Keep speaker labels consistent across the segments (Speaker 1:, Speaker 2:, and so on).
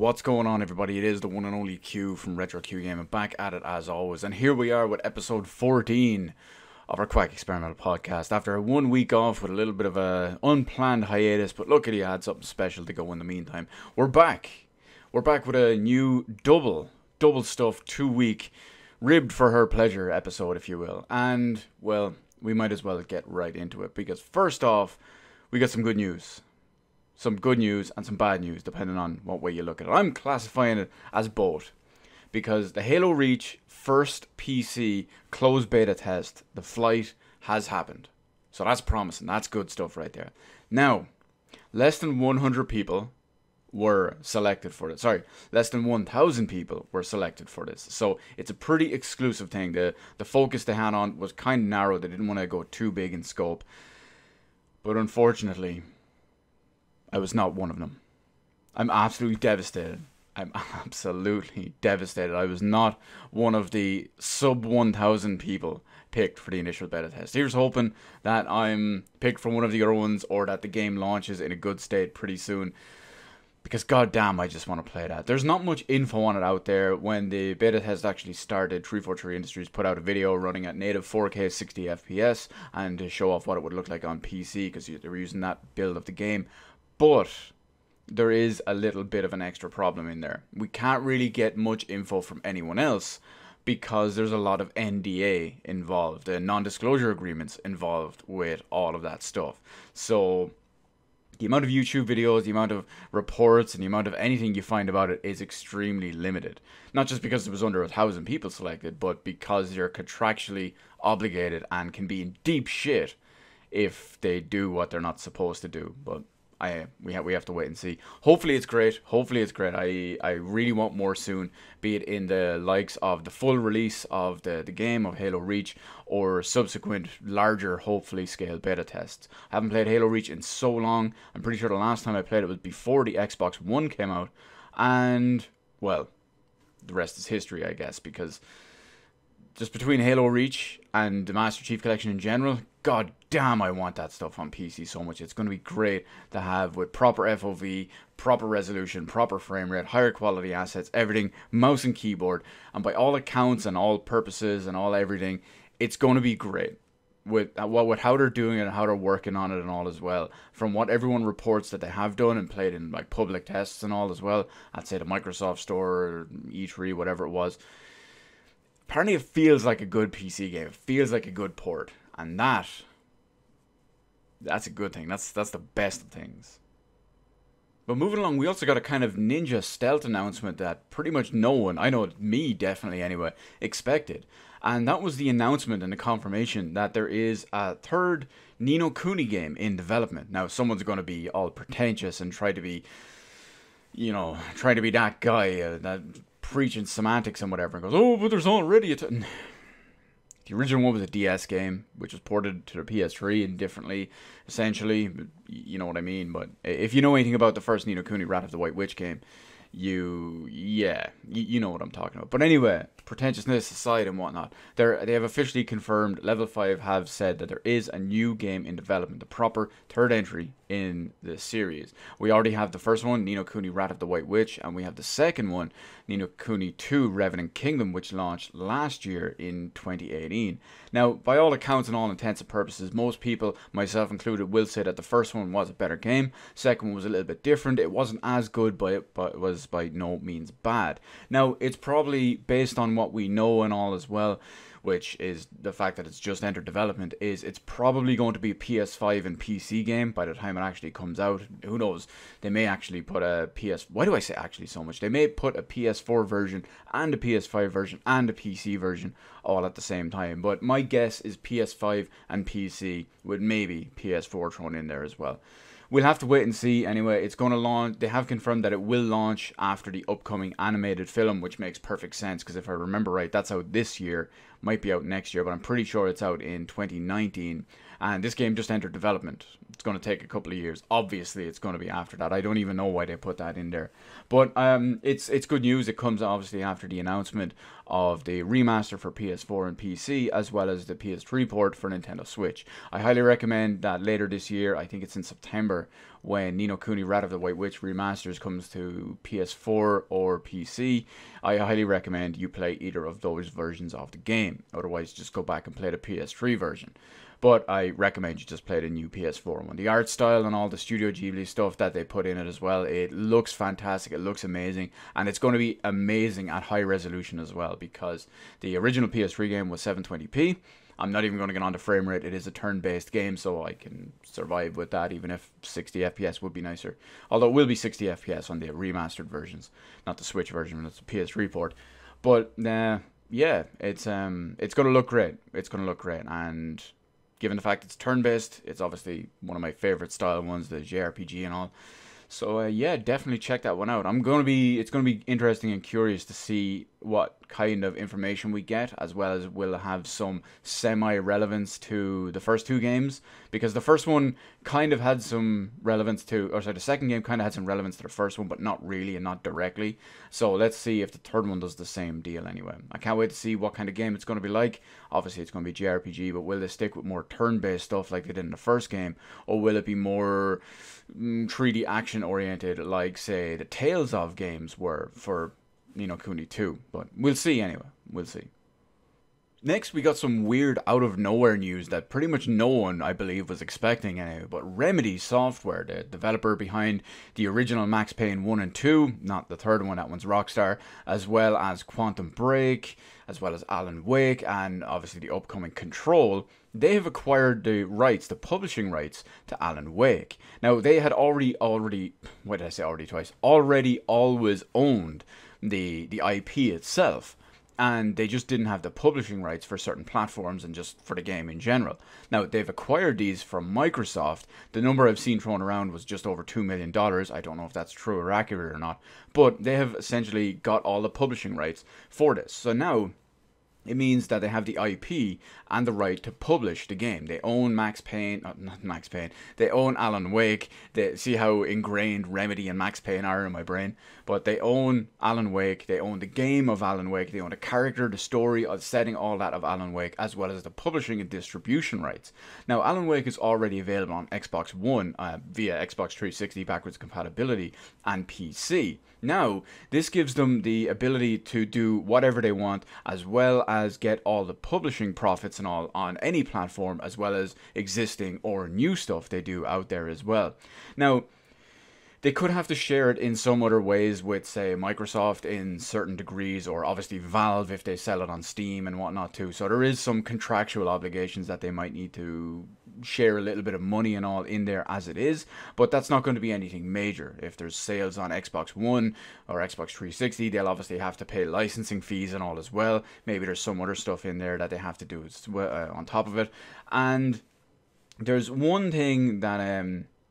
Speaker 1: What's going on, everybody? It is the one and only Q from Retro Q Gaming, back at it as always, and here we are with episode 14 of our Quack experimental podcast. After a 1 week off with a little bit of a unplanned hiatus, but luckily I had something special to go in the meantime. We're back. We're back with a new double stuffed 2 week ribbed for her pleasure episode, if you will. And well, we might as well get right into it, because first off, we got some good news. Some good news and some bad news, depending on what way you look at it. I'm classifying it as both, because the Halo Reach first PC closed beta test, the flight, has happened. So that's promising. That's good stuff right there. Now, less than 100 people were selected for it. Sorry, less than 1,000 people were selected for this. So it's a pretty exclusive thing. The focus they had on was kind of narrow. They didn't want to go too big in scope. But unfortunately, I was not one of them. I'm absolutely devastated. I'm absolutely devastated. I was not one of the sub 1,000 people picked for the initial beta test. Here's hoping that I'm picked for one of the other ones, or that the game launches in a good state pretty soon. Because goddamn, I just want to play that. There's not much info on it out there. When the beta test actually started, 343 Industries put out a video running at native 4K 60 FPS and to show off what it would look like on PC, because they were using that build of the game. But there is a little bit of an extra problem in there. We can't really get much info from anyone else because there's a lot of NDA involved, non-disclosure agreements involved with all of that stuff. So the amount of YouTube videos, the amount of reports, and the amount of anything you find about it is extremely limited. Not just because there was under 1,000 people selected, but because they're contractually obligated and can be in deep shit if they do what they're not supposed to do. But we have to wait and see. Hopefully it's great. Hopefully it's great. I really want more soon, be it in the likes of the full release of the game of Halo Reach, or subsequent larger, hopefully scale beta tests. I haven't played Halo Reach in so long. I'm pretty sure the last time I played it was before the Xbox One came out, and well, the rest is history, I guess, because just between Halo Reach and the Master Chief Collection in general, god damn, I want that stuff on PC so much. It's going to be great to have with proper FOV, proper resolution, proper frame rate, higher quality assets, everything, mouse and keyboard. And by all accounts and all purposes and all everything, it's going to be great. With how they're doing it and how they're working on it and all as well. From what everyone reports that they have done and played in like public tests and all as well, I'd say the Microsoft Store or E3, whatever it was. Apparently it feels like a good PC game. It feels like a good port. And that's a good thing. That's the best of things. But moving along, we also got a kind of ninja stealth announcement that pretty much no one, I know me definitely anyway, expected. And that was the announcement and the confirmation that there is a third Ni no Kuni game in development. Now, someone's going to be all pretentious and try to be, try to be that guy that preaching semantics and whatever, and goes, oh, but there's already a the original one was a DS game, which was ported to the PS3 indifferently, essentially. You know what I mean? But if you know anything about the first Ni no Kuni Wrath of the White Witch game, you know what I'm talking about. But anyway, pretentiousness aside and whatnot, they have officially confirmed, Level 5 have said that there is a new game in development, the proper third entry in the series. We already have the first one, Ni no Kuni Wrath of the White Witch, and we have the second one, Ni no Kuni 2 Revenant Kingdom, which launched last year in 2018. Now, by all accounts and all intents and purposes, most people, myself included, will say that the first one was a better game. Second one was a little bit different. It wasn't as good, but it was by no means bad. Now, it's probably based on what we know and all as well, which is the fact that it's just entered development, is it's probably going to be a PS5 and PC game by the time it actually comes out. Who knows? They may actually put a why do I say actually so much? They may put a PS4 version and a PS5 version and a PC version all at the same time. But my guess is PS5 and PC, with maybe PS4 thrown in there as well. We'll have to wait and see. Anyway, it's going to launch. They have confirmed that it will launch after the upcoming animated film, which makes perfect sense, because if I remember right, that's out this year. Might be out next year, but I'm pretty sure it's out in 2019. And this game just entered development. It's going to take a couple of years. Obviously, it's going to be after that. I don't even know why they put that in there. But it's good news. It comes obviously after the announcement of the remaster for PS4 and PC, as well as the PS3 port for Nintendo Switch. I highly recommend that later this year, I think it's in September, when Ni no Kuni Rat of the White Witch Remasters comes to PS4 or PC. I highly recommend you play either of those versions of the game. Otherwise, just go back and play the PS3 version. But I recommend you just play the new PS4 one. The art style and all the Studio Ghibli stuff that they put in it as well, it looks fantastic, it looks amazing, and it's going to be amazing at high resolution as well, because the original PS3 game was 720p. I'm not even going to get on the frame rate. It is a turn-based game, so I can survive with that, even if 60 FPS would be nicer. Although it will be 60 FPS on the remastered versions, not the Switch version, it's a PS3 port. But yeah, it's going to look great. It's going to look great, and given the fact it's turn-based, it's obviously one of my favorite style ones, the JRPG and all. So yeah, definitely check that one out. It's going to be interesting and curious to see what kind of information we get, as well as we'll have some semi-relevance to the first two games, because the first one kind of had some relevance to, or sorry, the second game kind of had some relevance to the first one, but not really and not directly. So let's see if the third one does the same deal anyway. I can't wait to see what kind of game it's going to be like. Obviously it's going to be JRPG, but will they stick with more turn-based stuff like they did in the first game, or will it be more 3D action oriented like, say, the Tales of games were for Ni no Kuni 2, but we'll see anyway. We'll see. Next, we got some weird out-of-nowhere news that pretty much no one, I believe, was expecting anyway. But Remedy Software, the developer behind the original Max Payne 1 and 2, not the third one, that one's Rockstar, as well as Quantum Break, as well as Alan Wake, and obviously the upcoming Control, they have acquired the rights, the publishing rights to Alan Wake. Now, they had already always owned the IP itself, and they just didn't have the publishing rights for certain platforms and just for the game in general. Now, they've acquired these from Microsoft. The number I've seen thrown around was just over $2 million. I don't know if that's true or accurate or not, but they have essentially got all the publishing rights for this. So now it means that they have the IP and the right to publish the game. They own Max Payne, not Max Payne, they own Alan Wake. They see how ingrained Remedy and Max Payne are in my brain. But they own Alan Wake, they own the game of Alan Wake, they own the character, the story, the setting, all that of Alan Wake, as well as the publishing and distribution rights. Now, Alan Wake is already available on Xbox One via Xbox 360 backwards compatibility and PC. Now, this gives them the ability to do whatever they want, as well as get all the publishing profits and all on any platform, as well as existing or new stuff they do out there as well. Now, they could have to share it in some other ways with, say, Microsoft in certain degrees, or obviously Valve if they sell it on Steam and whatnot too. So there is some contractual obligations that they might need to share a little bit of money and all in there as it is, but that's not going to be anything major. If there's sales on Xbox One or Xbox 360, they'll obviously have to pay licensing fees and all as well. Maybe there's some other stuff in there that they have to do on top of it. And there's one thing that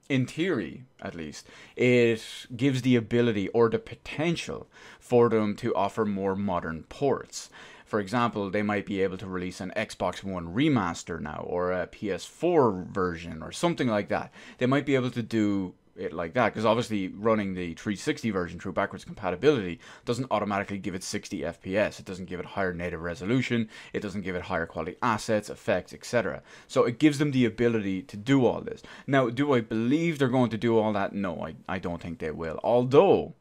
Speaker 1: in theory, at least, it gives the ability or the potential for them to offer more modern ports. For example, they might be able to release an Xbox One remaster now, or a PS4 version, or something like that. They might be able to do it like that, because obviously running the 360 version through backwards compatibility doesn't automatically give it 60 FPS. It doesn't give it higher native resolution. It doesn't give it higher quality assets, effects, etc. So it gives them the ability to do all this. Now, do I believe they're going to do all that? No, I don't think they will. Although,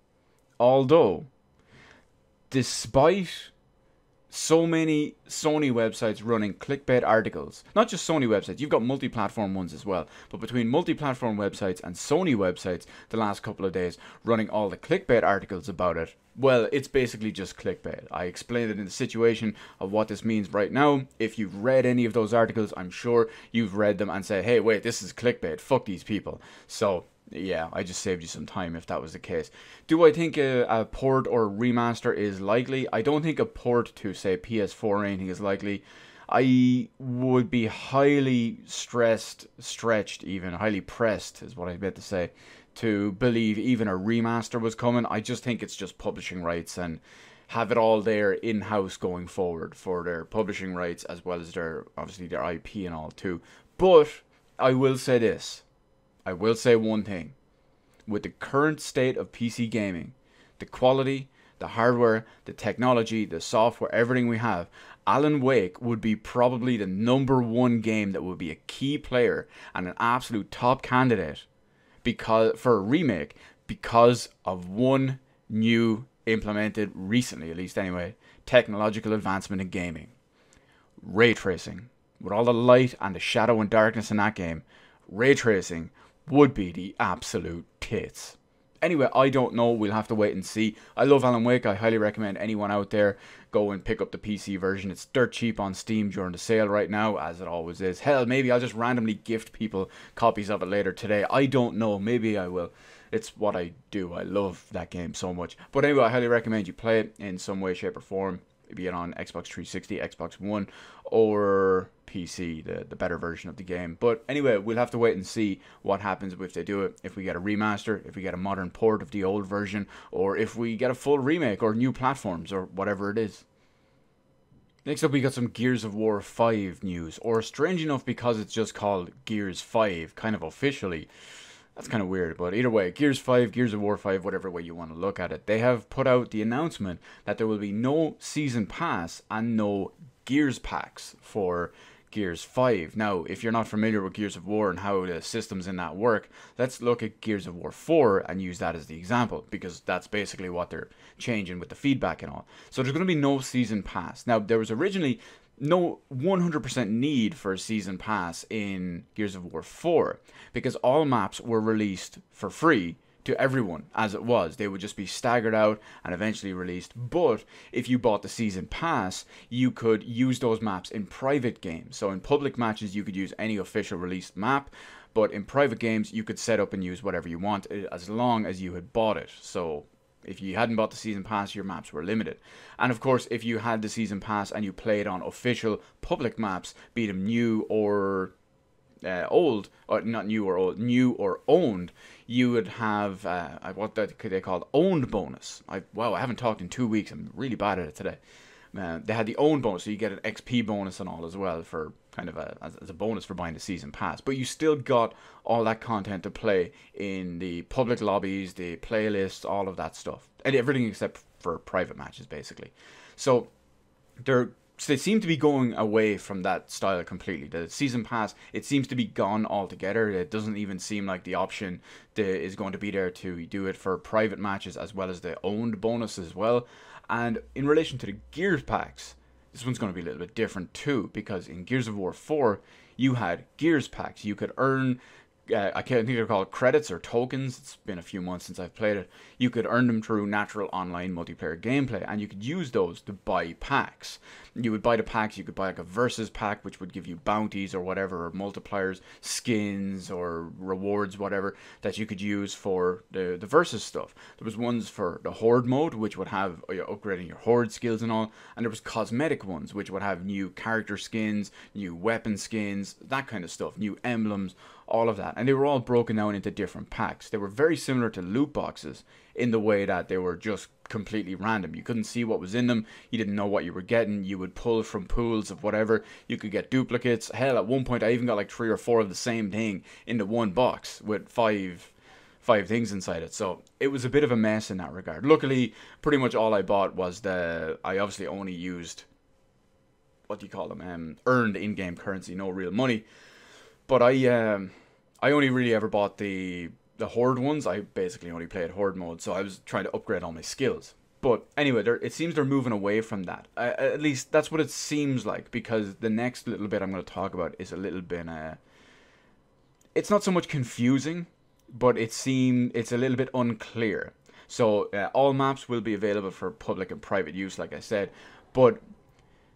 Speaker 1: despite so many Sony websites running clickbait articles, not just Sony websites, you've got multi-platform ones as well, but between multi-platform websites and Sony websites the last couple of days running all the clickbait articles about it, well, it's basically just clickbait. I explained it in the situation of what this means right now. If you've read any of those articles, I'm sure you've read them and said, hey, wait, this is clickbait, fuck these people. So yeah, I just saved you some time if that was the case. Do I think a port or remaster is likely? I don't think a port to, say, PS4 or anything is likely. I would be highly stretched even, highly pressed is what I meant to say, to believe even a remaster was coming. I just think it's just publishing rights, and have it all there in-house going forward for their publishing rights, as well as their, obviously, their IP and all too. But I will say this. I will say one thing. With the current state of PC gaming, the quality, the hardware, the technology, the software, everything we have, Alan Wake would be probably the #1 game that would be a key player and an absolute top candidate for a remake because of one new implemented recently, at least anyway, technological advancement in gaming. Ray tracing. With all the light and the shadow and darkness in that game, ray tracing would be the absolute tits. Anyway, I don't know. We'll have to wait and see. I love Alan Wake. I highly recommend anyone out there go and pick up the PC version. It's dirt cheap on Steam during the sale right now, as it always is. Hell, maybe I'll just randomly gift people copies of it later today. I don't know. Maybe I will. It's what I do. I love that game so much. But anyway, I highly recommend you play it in some way, shape, or form. Be it on Xbox 360, Xbox One, or PC, the better version of the game. But anyway, we'll have to wait and see what happens if they do it. If we get a remaster, if we get a modern port of the old version, or if we get a full remake or new platforms or whatever it is. Next up, we got some Gears of War 5 news, or strange enough because it's just called Gears 5, kind of officially. That's kind of weird, but either way, Gears 5, Gears of War 5, whatever way you want to look at it, they have put out the announcement that there will be no Season Pass and no Gears packs for Gears 5. Now, if you're not familiar with Gears of War and how the systems in that work, let's look at Gears of War 4 and use that as the example, because that's basically what they're changing with the feedback and all. So there's going to be no Season Pass. Now, there was originally no 100% need for a Season Pass in Gears of War 4 because all maps were released for free to everyone as it was. They would just be staggered out and eventually released. But if you bought the Season Pass, you could use those maps in private games. So in public matches, you could use any official released map, but in private games, you could set up and use whatever you want as long as you had bought it. So if you hadn't bought the Season Pass, your maps were limited. And of course, if you had the Season Pass and you played on official public maps, be them new or old, or not new or old, new or owned, you would have what they called owned bonus. Wow, I haven't talked in 2 weeks. I'm really bad at it today. They had the owned bonus, so you get an XP bonus and all as well for kind of as a bonus for buying the Season Pass. But you still got all that content to play in the public lobbies, the playlists, all of that stuff. And everything except for private matches, basically. So they seem to be going away from that style completely. The Season Pass, it seems to be gone altogether. It doesn't even seem like the option is going to be there to do it for private matches as well as the owned bonus as well. And in relation to the Gears packs, this one's going to be a little bit different too, because in Gears of War 4, you had Gears packs. You could earn, I think they're called credits or tokens. It's been a few months since I've played it. You could earn them through natural online multiplayer gameplay, and you could use those to buy packs. You would buy the packs, you could buy like a versus pack, which would give you bounties or whatever, or multipliers, skins, or rewards, whatever, that you could use for the versus stuff. There was ones for the Horde mode, which would have upgrading your Horde skills and all, and there was cosmetic ones, which would have new character skins, new weapon skins, that kind of stuff, new emblems, all of that. And they were all broken down into different packs. They were very similar to loot boxes in the way that they were just completely random. You couldn't see what was in them. You didn't know what you were getting. You would pull from pools of whatever. You could get duplicates. Hell, at one point I even got like 3 or 4 of the same thing into one box with five things inside it. So it was a bit of a mess in that regard. Luckily, pretty much all I bought was I obviously only used, what do you call them, earned in-game currency, no real money. But I only really ever bought the Horde ones. I basically only played Horde mode, so I was trying to upgrade all my skills. But anyway, it seems they're moving away from that. At least that's what it seems like, because the next little bit I'm going to talk about is a little bit, it's not so much confusing, but it's a little bit unclear. So all maps will be available for public and private use, like I said, but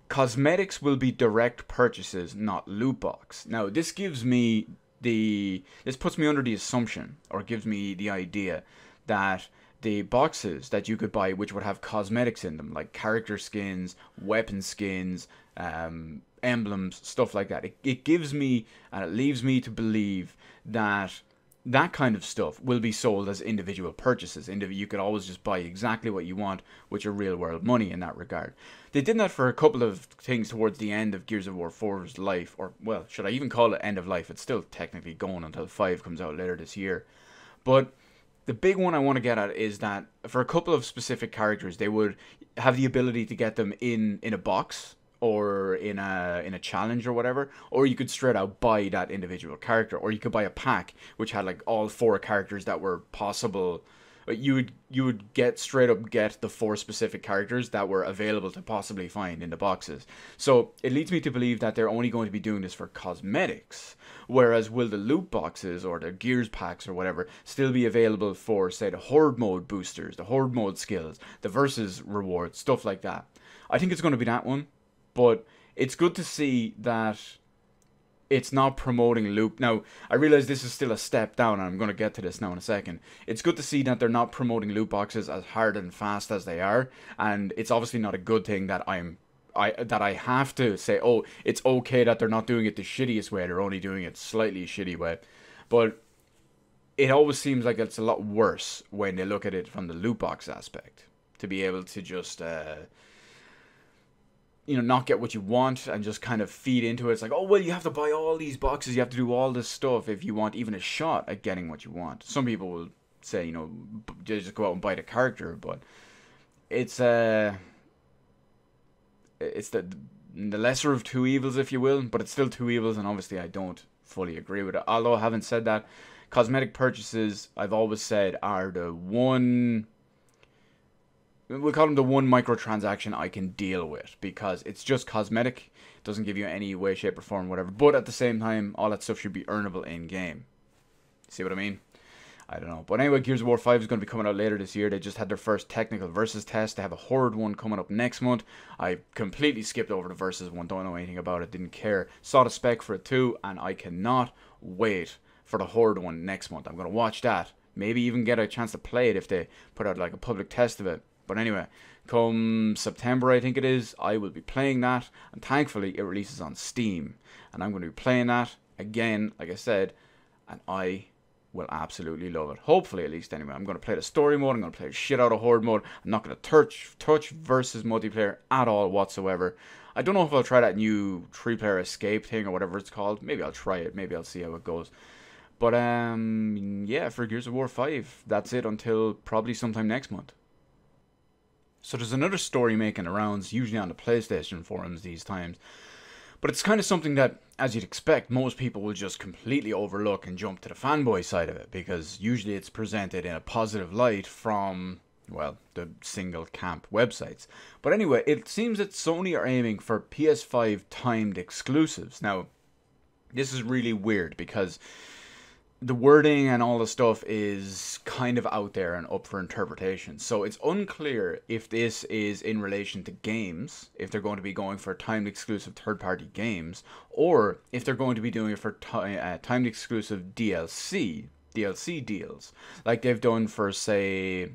Speaker 1: cosmetics will be direct purchases, not loot box. Now, this gives me this puts me under the assumption, or gives me the idea, that the boxes that you could buy which would have cosmetics in them, like character skins, weapon skins, emblems, stuff like that, it gives me, and it leaves me to believe that that kind of stuff will be sold as individual purchases. You could always just buy exactly what you want with your real world money in that regard. They did that for a couple of things towards the end of Gears of War 4's life, or, well, should I even call it end of life? It's still technically going until 5 comes out later this year. But the big one I want to get at is that for a couple of specific characters, they would have the ability to get them in a box, or in a challenge or whatever, or you could straight out buy that individual character, or you could buy a pack which had like all 4 characters that were possible. You would get straight up get the 4 specific characters that were available to possibly find in the boxes. So it leads me to believe that they're only going to be doing this for cosmetics. Whereas will the loot boxes or the gears packs or whatever still be available for, say, the horde mode boosters, the horde mode skills, the versus rewards, stuff like that? I think it's going to be that one, but it's good to see that it's not promoting loot. Now, I realize this is still a step down, and I'm going to get to this now in a second. It's good to see that they're not promoting loot boxes as hard and fast as they are, and it's obviously not a good thing that I have to say, oh, it's okay that they're not doing it the shittiest way, they're only doing it slightly shitty way. But it always seems like it's a lot worse when they look at it from the loot box aspect. To be able to just not get what you want and just kind of feed into it. It's like, oh, well, you have to buy all these boxes, you have to do all this stuff if you want even a shot at getting what you want. Some people will say, just go out and buy the character, but it's the lesser of two evils, if you will, but it's still two evils, and obviously I don't fully agree with it. Although, having said that, cosmetic purchases, I've always said, are the one... we'll call them the one microtransaction I can deal with, because it's just cosmetic. It doesn't give you any way, shape, or form, whatever. But at the same time, all that stuff should be earnable in-game. See what I mean? I don't know. But anyway, Gears of War 5 is going to be coming out later this year. They just had their first technical versus test. They have a Horde one coming up next month. I completely skipped over the versus one. Don't know anything about it. Didn't care. Saw the spec for it too. And I cannot wait for the Horde one next month. I'm going to watch that. Maybe even get a chance to play it if they put out like a public test of it. But anyway, come September, I think it is, I will be playing that. And thankfully, it releases on Steam. And I'm going to be playing that again, like I said. And I will absolutely love it. Hopefully, at least, anyway. I'm going to play the story mode. I'm going to play the shit out of Horde mode. I'm not going to touch versus multiplayer at all whatsoever. I don't know if I'll try that new 3-player escape thing or whatever it's called. Maybe I'll try it. Maybe I'll see how it goes. But, yeah, for Gears of War 5, that's it until probably sometime next month. So there's another story making the rounds, usually on the PlayStation forums these times. But it's kind of something that, as you'd expect, most people will just completely overlook and jump to the fanboy side of it. Because usually it's presented in a positive light from, well, the single camp websites. But anyway, it seems that Sony are aiming for PS5 timed exclusives. Now, this is really weird because the wording and all the stuff is kind of out there and up for interpretation. So it's unclear if this is in relation to games, if they're going to be going for timed exclusive third-party games, or if they're going to be doing it for timed exclusive DLC deals, like they've done for, say,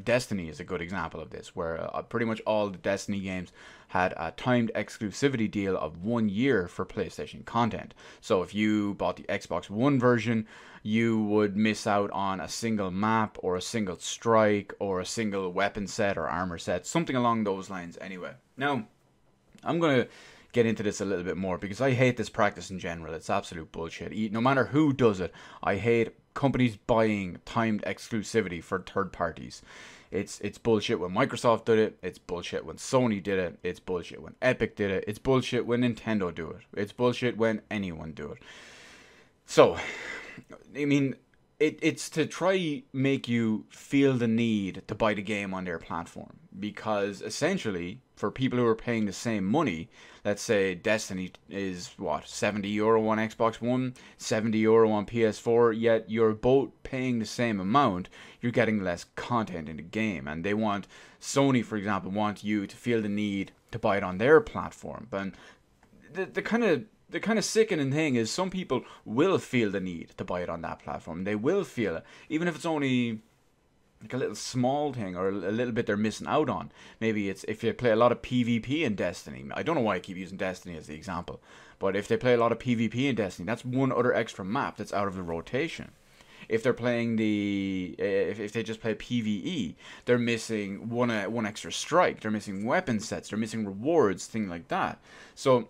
Speaker 1: Destiny is a good example of this, where pretty much all the Destiny games had a timed exclusivity deal of 1 year for PlayStation content. So if you bought the Xbox One version, you would miss out on a single map or a single strike or a single weapon set or armor set, something along those lines anyway. Now, I'm going to get into this a little bit more because I hate this practice in general. It's absolute bullshit. No matter who does it, I hate companies buying timed exclusivity for third parties. It's bullshit when Microsoft did it. It's bullshit when Sony did it. It's bullshit when Epic did it. It's bullshit when Nintendo do it. It's bullshit when anyone do it. So, I mean, it's to try make you feel the need to buy the game on their platform. Because essentially, for people who are paying the same money, let's say Destiny is, what, €70 on Xbox One, €70 on PS4, yet you're both paying the same amount, you're getting less content in the game. And they want, Sony, for example, want you to feel the need to buy it on their platform. But the kind of sickening thing is some people will feel the need to buy it on that platform. They will feel it, even if it's only like a little small thing or a little bit they're missing out on. Maybe it's if you play a lot of PvP in Destiny. I don't know why I keep using Destiny as the example, but if they play a lot of PvP in Destiny, that's one other extra map that's out of the rotation. If they're playing if they just play PvE, they're missing one extra strike. They're missing weapon sets. They're missing rewards, things like that. So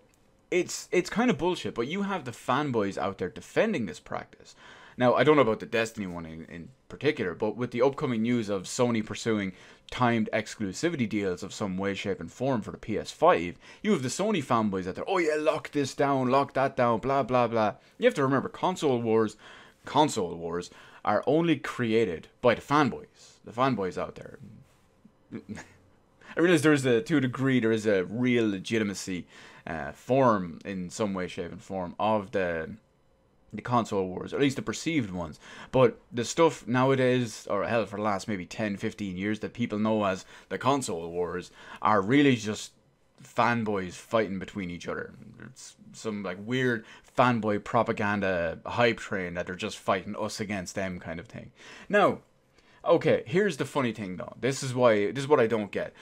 Speaker 1: it's kind of bullshit. But you have the fanboys out there defending this practice. Now, I don't know about the Destiny one in particular, but with the upcoming news of Sony pursuing timed exclusivity deals of some way, shape, and form for the PS5, you have the Sony fanboys out there, oh yeah, lock this down, lock that down, blah, blah, blah. You have to remember, console wars are only created by the fanboys out there. I realize to a degree, there is a real legitimacy form in some way, shape, and form of the console wars, or at least the perceived ones. But the stuff nowadays, or hell, for the last maybe 10, 15 years, that people know as the console wars, are really just fanboys fighting between each other. It's some like weird fanboy propaganda hype train that they're just fighting us against them kind of thing. Now, okay, here's the funny thing though. This is what I don't get.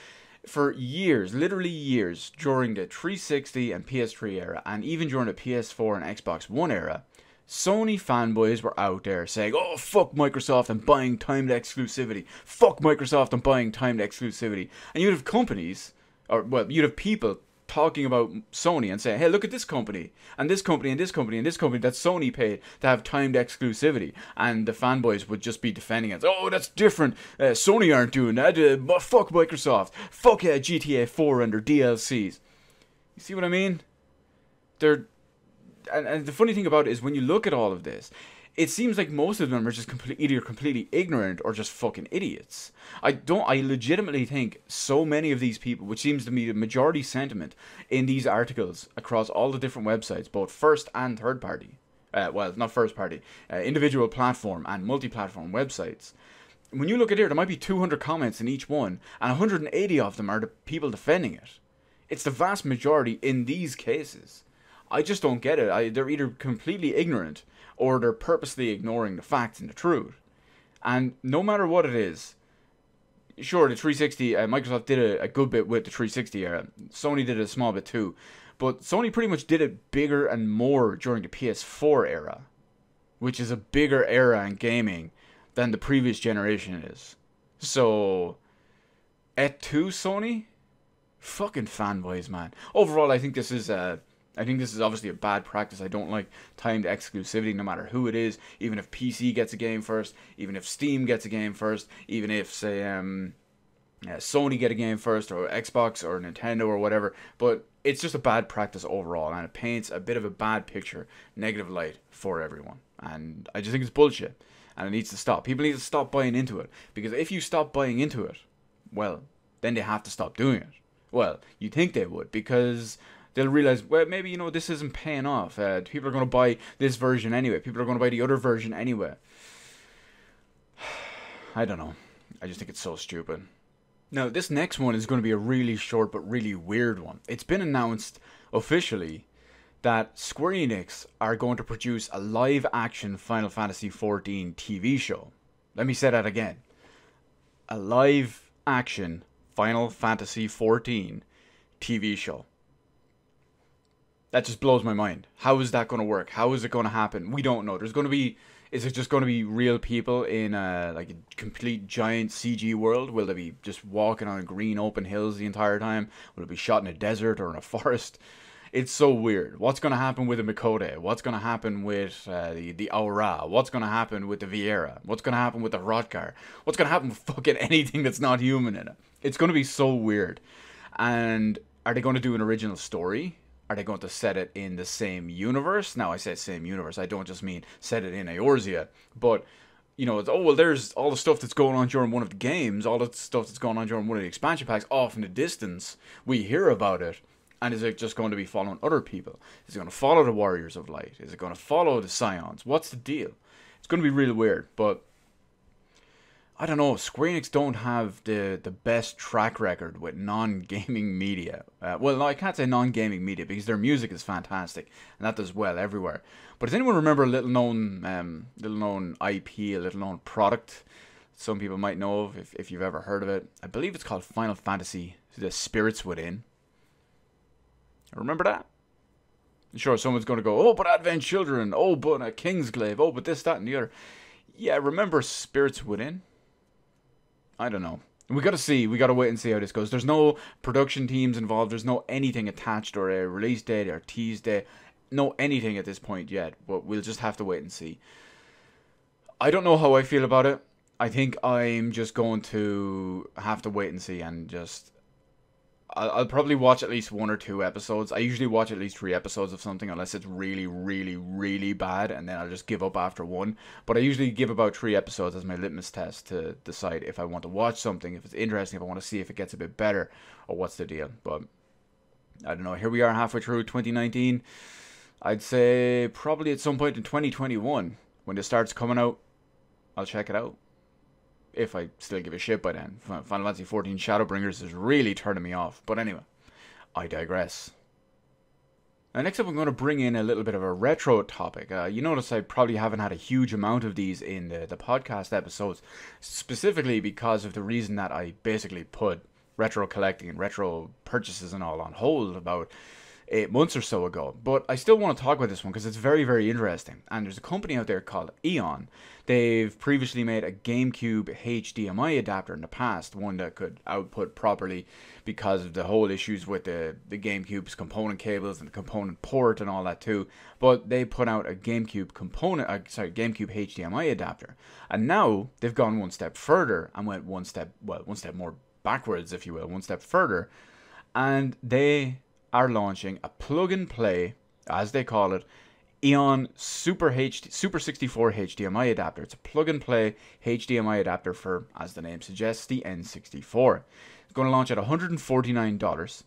Speaker 1: For years, literally years, during the 360 and PS3 era, and even during the PS4 and Xbox One era, Sony fanboys were out there saying, oh, fuck Microsoft, I'm buying timed exclusivity. Fuck Microsoft, I'm buying timed exclusivity. And you'd have companies, you'd have people talking about Sony and saying, hey, look at this company, and this company, and this company, and this company that Sony paid to have timed exclusivity. And the fanboys would just be defending it. Oh, that's different. Sony aren't doing that. Fuck Microsoft. Fuck GTA 4 and their DLCs. You see what I mean? And the funny thing about it is, when you look at all of this, it seems like most of them are just either completely ignorant or just fucking idiots. I legitimately think so many of these people, which seems to be the majority sentiment in these articles across all the different websites, both first and third party, not first party, individual platform and multi-platform websites. When you look at here, there might be 200 comments in each one, and 180 of them are the people defending it. It's the vast majority in these cases. I just don't get it. They're either completely ignorant or they're purposely ignoring the facts and the truth. And no matter what it is, sure, the 360, Microsoft did a good bit with the 360 era. Sony did a small bit too. But Sony pretty much did it bigger and more during the PS4 era, which is a bigger era in gaming than the previous generation is. So, et2 Sony? Fucking fanboys, man. Overall, I think this is obviously a bad practice. I don't like timed exclusivity, no matter who it is. Even if PC gets a game first, even if Steam gets a game first, even if, say, Sony get a game first, or Xbox or Nintendo or whatever. But it's just a bad practice overall, and it paints a bit of a bad picture, negative light for everyone. And I just think it's bullshit, and it needs to stop. People need to stop buying into it, because if you stop buying into it, well, then they have to stop doing it. Well, you think they would, because they'll realize, well, maybe, this isn't paying off. People are going to buy this version anyway. People are going to buy the other version anyway. I don't know. I just think it's so stupid. Now, this next one is going to be a really short but really weird one. It's been announced officially that Square Enix are going to produce a live-action Final Fantasy XIV TV show. Let me say that again. A live-action Final Fantasy XIV TV show. That just blows my mind. How is that going to work? How is it going to happen? We don't know. Is it just going to be real people in like a complete giant CG world? Will they be just walking on green open hills the entire time? Will it be shot in a desert or in a forest? It's so weird. What's going to happen with the Mikode? What's going to happen with the Aura? What's going to happen with the Viera? What's going to happen with the Rotkar? What's going to happen with fucking anything that's not human in it? It's going to be so weird. And are they going to do an original story? Are they going to set it in the same universe? Now, I say same universe. I don't just mean set it in Eorzea. But, it's, there's all the stuff that's going on during one of the games. All the stuff that's going on during one of the expansion packs. Off in the distance, we hear about it. And is it just going to be following other people? Is it going to follow the Warriors of Light? Is it going to follow the Scions? What's the deal? It's going to be really weird. But I don't know. Square Enix don't have the best track record with non-gaming media. Well, no, I can't say non-gaming media, because their music is fantastic and that does well everywhere. But does anyone remember a little known IP, a little known product some people might know of if you've ever heard of it? I believe it's called Final Fantasy: The Spirits Within. Remember that? Sure, someone's going to go, oh, but Advent Children, oh, but a Kingsglaive, oh, but this, that, and the other. Yeah, remember Spirits Within? I don't know. We got to see. We got to wait and see how this goes. There's no production teams involved. There's no anything attached, or a release date or tease date. No anything at this point yet. But we'll just have to wait and see. I don't know how I feel about it. I think I'm just going to have to wait and see, and just I'll probably watch at least 1 or 2 episodes. I usually watch at least 3 episodes of something unless it's really, really, really bad, and then I'll just give up after one. But I usually give about 3 episodes as my litmus test to decide if I want to watch something, if it's interesting, if I want to see if it gets a bit better, or what's the deal. But I don't know. Here we are halfway through 2019. I'd say probably at some point in 2021, when it starts coming out, I'll check it out. If I still give a shit by then. Final Fantasy XIV Shadowbringers is really turning me off. But anyway, I digress. Now, next up, I'm going to bring in a little bit of a retro topic. You notice I probably haven't had a huge amount of these in the podcast episodes, specifically because of the reason that I basically put retro collecting and retro purchases and all on hold about 8 months or so ago. But I still want to talk about this one because it's very, very interesting. And there's a company out there called Eon. They've previously made a GameCube HDMI adapter in the past, one that could output properly because of the whole issues with the GameCube's component cables and the component port and all that too. But they put out a GameCube GameCube HDMI adapter. And now they've gone one step further and went one step more backwards, if you will, one step further. And they are launching a plug-and-play, as they call it, Eon Super 64 HDMI adapter. It's a plug-and-play HDMI adapter for, as the name suggests, the N64. It's going to launch at $149.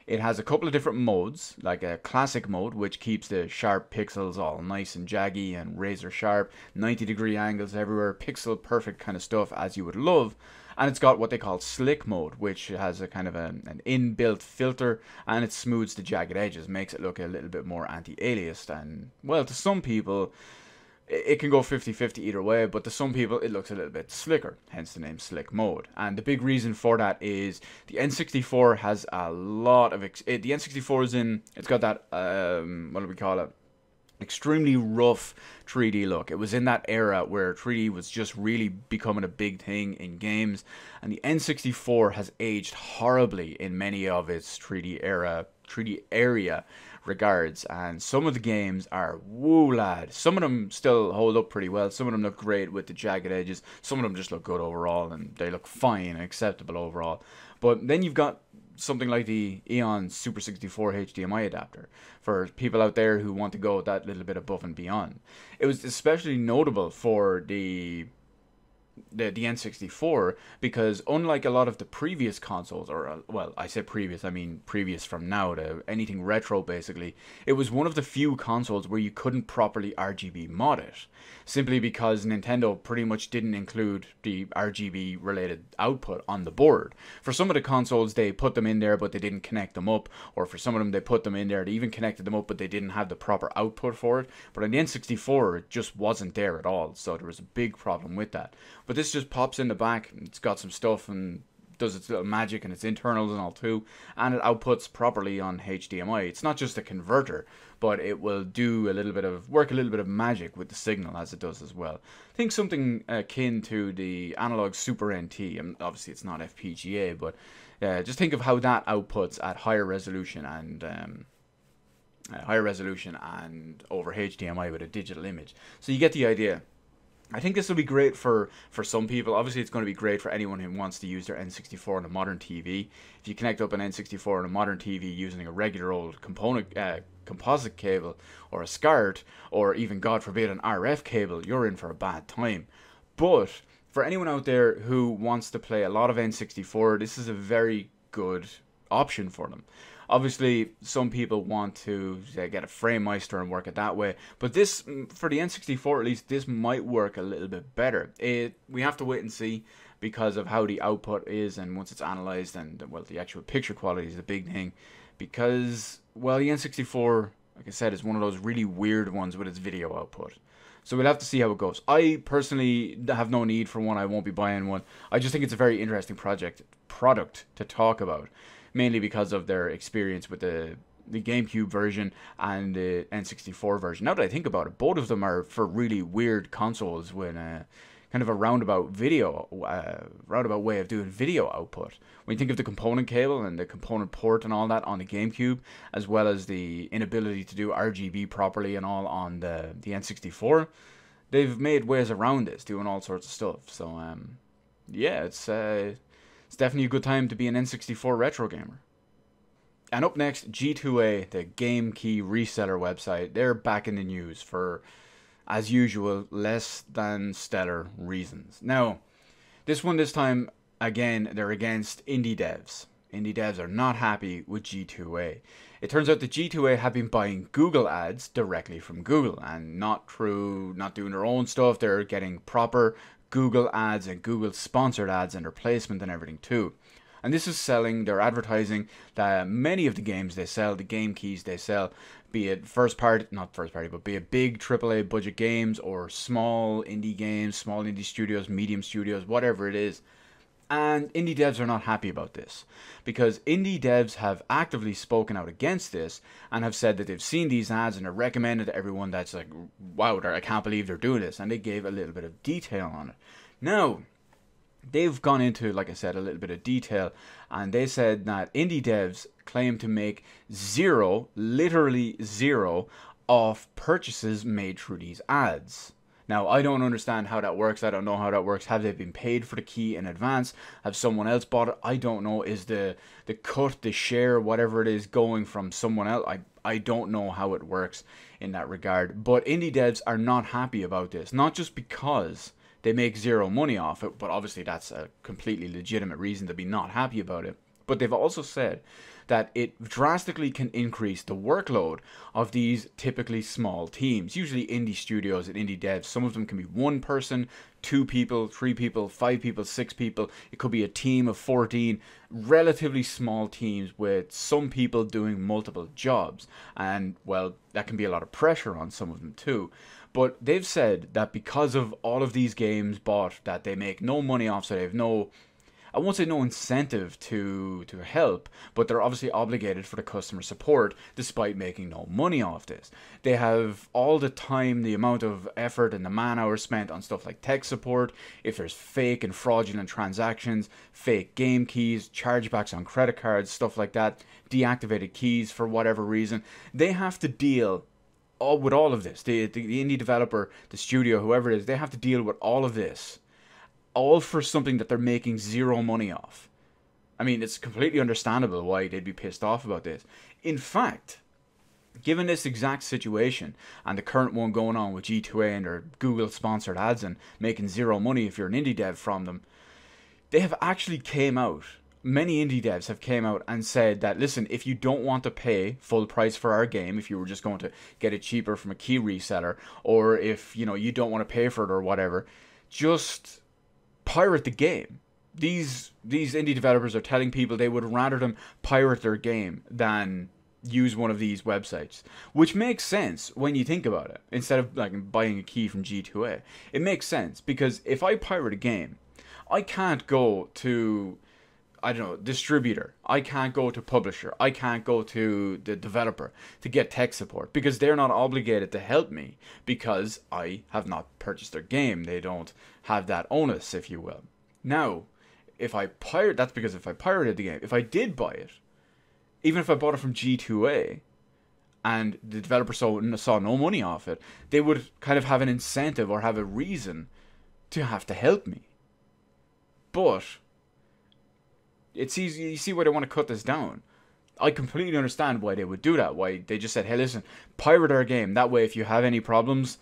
Speaker 1: It has a couple of different modes, like a classic mode, which keeps the sharp pixels all nice and jaggy and razor sharp, 90-degree angles everywhere, pixel perfect kind of stuff as you would love. And it's got what they call slick mode, which has a kind of an inbuilt filter, and it smooths the jagged edges, makes it look a little bit more anti-aliased. And, well, to some people, it can go 50-50 either way, but to some people, it looks a little bit slicker, hence the name slick mode. And the big reason for that is the N64 has a lot of... the N64 is in... It's got that, what do we call it? Extremely rough 3D look. It was in that era where 3D was just really becoming a big thing in games, and the N64 has aged horribly in many of its 3D area regards, and some of the games are woo lad. Some of them still hold up pretty well, some of them look great with the jagged edges, some of them just look good overall, and they look fine and acceptable overall. But then you've got something like the Eon Super 64 HDMI adapter for people out there who want to go that little bit above and beyond. It was especially notable for the N64 because unlike a lot of the previous consoles, or well, I say previous, I mean previous from now to anything retro basically, it was one of the few consoles where you couldn't properly RGB mod it, simply because Nintendo pretty much didn't include the RGB related output on the board. For some of the consoles they put them in there but they didn't connect them up, or for some of them they put them in there, they even connected them up but they didn't have the proper output for it. But on the N64 it just wasn't there at all, so there was a big problem with that. But this just pops in the back, it's got some stuff and does its little magic and its internals and all too, and it outputs properly on HDMI. It's not just a converter, but it will do work a little bit of magic with the signal as it does as well. Think something akin to the analog Super NT, and obviously it's not FPGA, but just think of how that outputs at higher resolution and over HDMI with a digital image. So you get the idea. I think this will be great for some people. Obviously, it's going to be great for anyone who wants to use their N64 on a modern TV. If you connect up an N64 on a modern TV using a regular old composite cable, or a SCART, or even, God forbid, an RF cable, you're in for a bad time. But for anyone out there who wants to play a lot of N64, this is a very good option for them. Obviously, some people want to get a FrameMeister and work it that way, but this, for the N64 at least, this might work a little bit better. We have to wait and see because of how the output is, and once it's analyzed, and well, the actual picture quality is the big thing. Because, well, the N64, like I said, is one of those really weird ones with its video output. So we'll have to see how it goes. I personally have no need for one. I won't be buying one. I just think it's a very interesting product to talk about, mainly because of their experience with the GameCube version and the N64 version. Now that I think about it, both of them are for really weird consoles with kind of a roundabout way of doing video output. When you think of the component cable and the component port and all that on the GameCube, as well as the inability to do RGB properly and all on the N64, they've made ways around this, doing all sorts of stuff. So yeah, it's definitely a good time to be an N64 retro gamer. And up next, G2A, the Game Key reseller website. They're back in the news for, as usual, less than stellar reasons. Now, this time, again, they're against indie devs. Indie devs are not happy with G2A. It turns out that G2A have been buying Google ads directly from Google and not doing their own stuff. They're getting proper Google ads and Google sponsored ads and their placement and everything too. And this is selling, they're advertising that many of the games they sell, the game keys they sell, be it but be it big AAA budget games or small indie games, small indie studios, medium studios, whatever it is. And indie devs are not happy about this because indie devs have actively spoken out against this and have said that they've seen these ads and they're recommended to everyone that's like, wow, I can't believe they're doing this. And they gave a little bit of detail on it. Now, they've gone into, like I said, a little bit of detail, and they said that indie devs claim to make zero, literally zero, off purchases made through these ads. Now, I don't understand how that works. I don't know how that works. Have they been paid for the key in advance? Have someone else bought it? I don't know. Is the cut, the share, whatever it is, going from someone else? I don't know how it works in that regard. But indie devs are not happy about this. Not just because they make zero money off it, but obviously that's a completely legitimate reason to be not happy about it. But they've also said that it drastically can increase the workload of these typically small teams, usually indie studios and indie devs. Some of them can be one person, 2 people, 3 people, 5 people, 6 people. It could be a team of 14, relatively small teams with some people doing multiple jobs. And, well, that can be a lot of pressure on some of them too. But they've said that because of all of these games bought that they make no money off, so they have no, I won't say no incentive to help, but they're obviously obligated for the customer support despite making no money off this. They have all the time, the amount of effort and the man hours spent on stuff like tech support, if there's fake and fraudulent transactions, fake game keys, chargebacks on credit cards, stuff like that, deactivated keys for whatever reason. They have to deal with all of this. The indie developer, the studio, whoever it is, they have to deal with all of this. All for something that they're making zero money off. I mean, it's completely understandable why they'd be pissed off about this. In fact, given this exact situation and the current one going on with G2A and their Google sponsored ads and making zero money if you're an indie dev from them, they have actually came out. Many indie devs have came out and said that, listen, if you don't want to pay full price for our game, if you were just going to get it cheaper from a key reseller, or if, you don't want to pay for it or whatever, just pirate the game. These indie developers are telling people they would rather them pirate their game than use one of these websites, which makes sense when you think about it. Instead of like buying a key from G2A, it makes sense because if I pirate a game, I can't go to, I don't know, distributor. I can't go to publisher. I can't go to the developer to get tech support because they're not obligated to help me because I have not purchased their game. They don't have that onus, if you will. Now, that's because if I pirated the game, if I did buy it, even if I bought it from G2A and the developer saw no money off it, they would kind of have an incentive or have a reason to have to help me. But it's easy. You see why they want to cut this down. I completely understand why they would do that. Why they just said, "Hey, listen, pirate our game. That way, if you have any problems,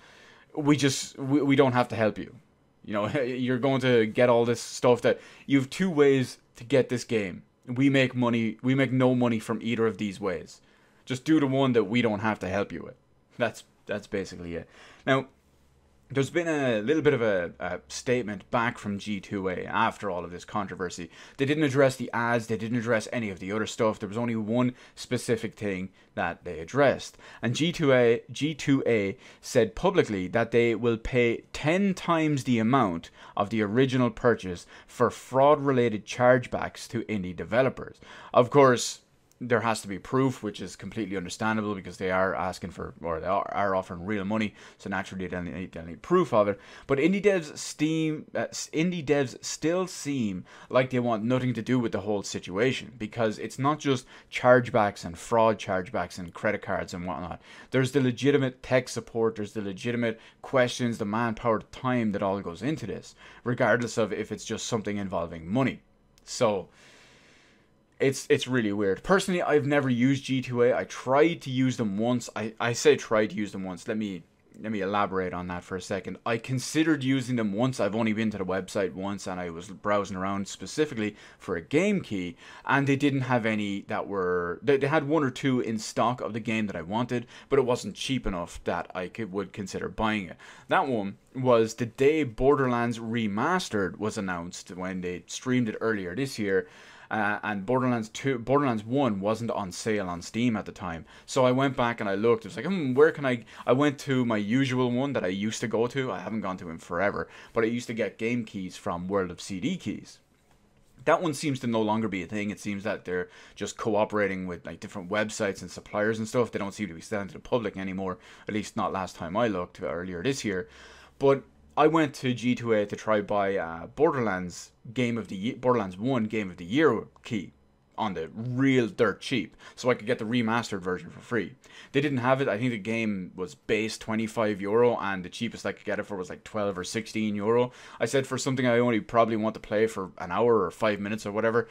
Speaker 1: we don't have to help you. You're going to get all this stuff that you have 2 ways to get this game. We make money. We make no money from either of these ways. Just do the one that we don't have to help you with." That's basically it. Now, there's been a little bit of a statement back from G2A after all of this controversy. They didn't address the ads. They didn't address any of the other stuff. There was only one specific thing that they addressed. And G2A said publicly that they will pay 10 times the amount of the original purchase for fraud-related chargebacks to indie developers. Of course, there has to be proof, which is completely understandable because they are asking for, or they are offering real money, so naturally they'll need proof of it. But indie devs still seem like they want nothing to do with the whole situation, because it's not just chargebacks and fraud chargebacks and credit cards and whatnot. There's the legitimate tech support, there's the legitimate questions, the manpower, the time that all goes into this, regardless of if it's just something involving money. So it's really weird. Personally, I've never used G2A. I tried to use them once. I say tried to use them once. Let me elaborate on that for a second. I considered using them once. I've only been to the website once, and I was browsing around specifically for a game key, and they didn't have any that were... They had one or two in stock of the game that I wanted, but it wasn't cheap enough that I would consider buying it. That one was the day Borderlands Remastered was announced, when they streamed it earlier this year. And Borderlands 1 wasn't on sale on Steam at the time. So I went back and I looked. It was like, where can I went to my usual one that I used to go to. I haven't gone to in forever. But I used to get game keys from World of CD Keys. That one seems to no longer be a thing. It seems that they're just cooperating with like different websites and suppliers and stuff. They don't seem to be selling to the public anymore. At least not last time I looked, earlier this year. But I went to G2A to try buy Borderlands 1 Game of the Year key on the real dirt cheap, so I could get the remastered version for free. They didn't have it. I think the game was base €25, and the cheapest I could get it for was like 12 or 16 euro. I said, for something I only probably want to play for an hour or 5 minutes or whatever,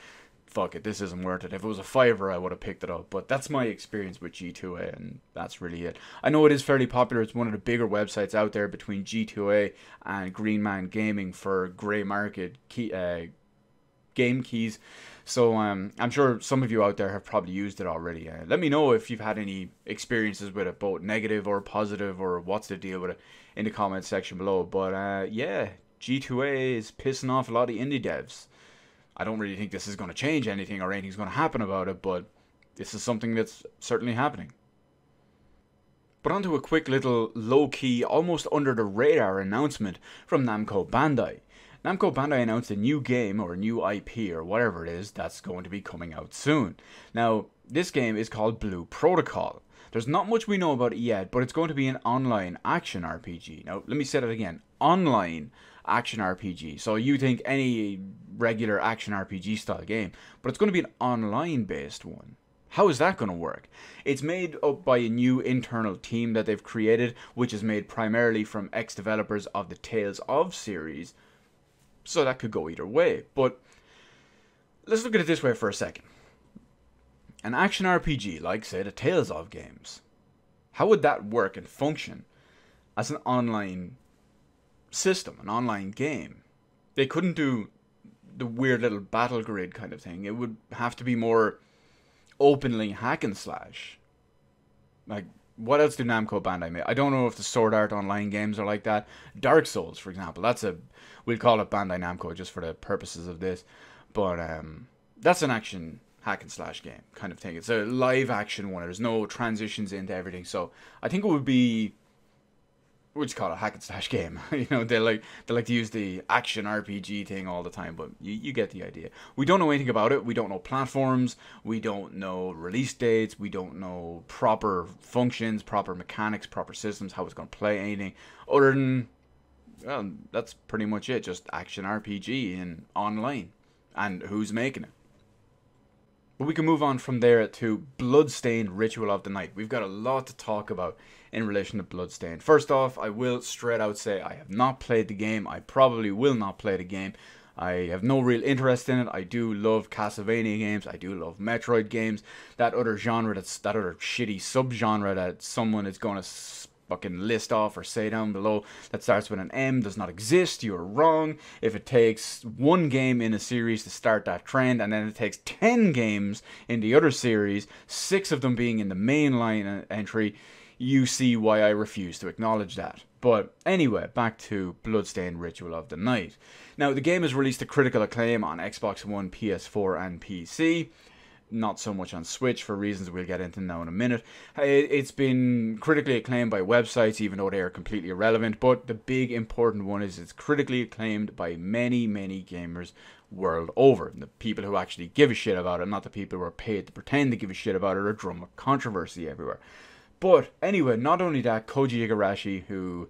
Speaker 1: fuck it, this isn't worth it. If it was a fiver, I would have picked it up. But that's my experience with G2A, and that's really it. I know it is fairly popular. It's one of the bigger websites out there between G2A and Green Man Gaming for grey market game keys. So I'm sure some of you out there have probably used it already. Let me know if you've had any experiences with it, both negative or positive, or what's the deal with it in the comment section below. But yeah, G2A is pissing off a lot of indie devs. I don't really think this is going to change anything or anything's going to happen about it, but this is something that's certainly happening. But onto a quick little low-key, almost under-the-radar announcement from Namco Bandai. Namco Bandai announced a new game, or a new IP, or whatever it is, that's going to be coming out soon. Now, this game is called Blue Protocol. There's not much we know about it yet, but it's going to be an online action RPG. Now, let me say that again. Online action RPG. So you think any regular action RPG style game, but it's going to be an online based one. How is that going to work? It's made up by a new internal team that they've created, which is made primarily from ex-developers of the Tales of series. So that could go either way. But let's look at it this way for a second. An action RPG, like say the Tales of games, how would that work and function as an online system, an online game? They couldn't do the weird little battle grid kind of thing. It would have to be more openly hack and slash. Like, what else do Namco Bandai make? I don't know if the Sword Art Online games are like that. Dark Souls, for example, we'll call it Bandai Namco just for the purposes of this, but that's an action hack and slash game kind of thing. It's a live action one. There's no transitions into everything, so I think it would be, we'll just call it a hack and slash game. You know, they like to use the action RPG thing all the time, but you get the idea. We don't know anything about it. We don't know platforms. We don't know release dates. We don't know proper functions, proper mechanics, proper systems, how it's going to play, anything other than, well, that's pretty much it. Just action RPG in online, and who's making it. But we can move on from there to Bloodstained Ritual of the Night. We've got a lot to talk about in relation to Bloodstained. First off, I will straight out say I have not played the game. I probably will not play the game. I have no real interest in it. I do love Castlevania games. I do love Metroid games. That other genre, that other shitty subgenre that someone is going to fucking list off or say down below that starts with an M does not exist. You're wrong. If it takes one game in a series to start that trend, and then it takes 10 games in the other series, 6 of them being in the mainline entry, you see why I refuse to acknowledge that. But anyway, back to Bloodstained Ritual of the Night. Now, the game has released to critical acclaim on Xbox One, PS4 and PC. Not so much on Switch for reasons we'll get into now in a minute. It's been critically acclaimed by websites, even though they are completely irrelevant. But the big important one is it's critically acclaimed by many, many gamers world over. The people who actually give a shit about it, not the people who are paid to pretend to give a shit about it or drum up controversy everywhere. But anyway, not only that, Koji Igarashi, who,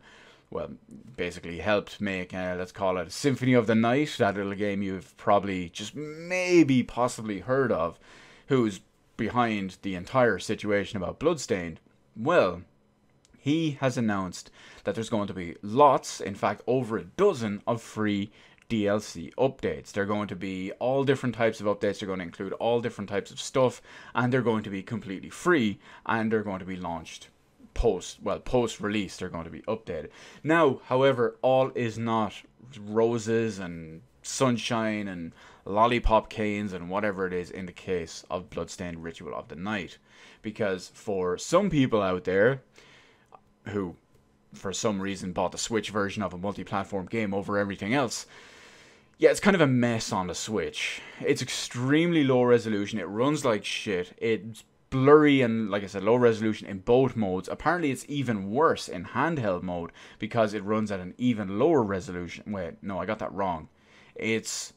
Speaker 1: well, basically helped make, let's call it Symphony of the Night, that little game you've probably just maybe possibly heard of, who's behind the entire situation about Bloodstained, well, he has announced that there's going to be lots, in fact over a dozen, of free DLC updates. They're going to be all different types of updates, they're going to include all different types of stuff, and they're going to be completely free, and they're going to be launched post-release, they're going to be updated. Now, however, all is not roses and sunshine and lollipop canes and whatever it is in the case of Bloodstained Ritual of the Night. Because for some people out there who, for some reason, bought the Switch version of a multi-platform game over everything else, yeah, it's kind of a mess on the Switch. It's extremely low resolution, it runs like shit, it's blurry and, like I said, low resolution in both modes. Apparently it's even worse in handheld mode because it runs at an even lower resolution. Wait, no, I got that wrong. It's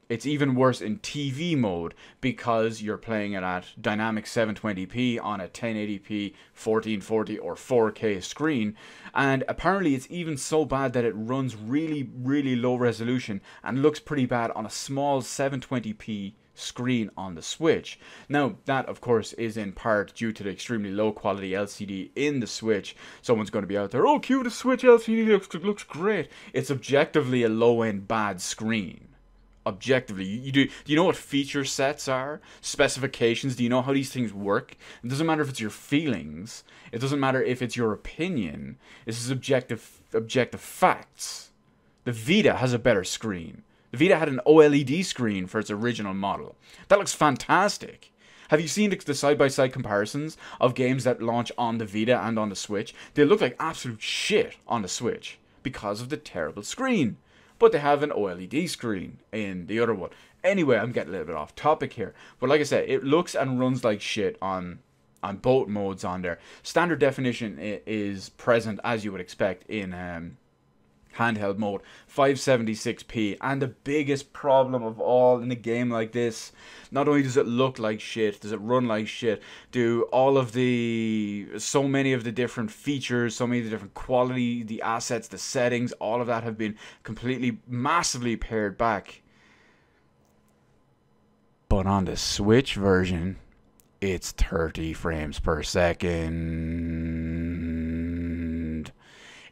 Speaker 1: even worse in TV mode because you're playing it at dynamic 720p on a 1080p, 1440 or 4K screen. And apparently it's even so bad that it runs really, really low resolution and looks pretty bad on a small 720p screen on the Switch. Now, that of course is in part due to the extremely low quality LCD in the Switch. Someone's going to be out there, oh, cute, the Switch LCD looks great. It's objectively a low-end bad screen. Objectively, do you know what feature sets are? Specifications? Do you know how these things work? It doesn't matter if it's your feelings. It doesn't matter if it's your opinion. This is objective facts. The Vita has a better screen. The Vita had an OLED screen for its original model. That looks fantastic. Have you seen the side-by-side comparisons of games that launch on the Vita and on the Switch? They look like absolute shit on the Switch because of the terrible screen. But they have an OLED screen in the other one. Anyway, I'm getting a little bit off topic here. But like I said, it looks and runs like shit on both modes on there. Standard definition is present, as you would expect, in handheld mode, 576p. And the biggest problem of all in a game like this, not only does it look like shit, does it run like shit, do so many of the different features, so many of the different quality, the assets, the settings, all of that have been completely, massively pared back. But on the Switch version, it's 30 frames per second.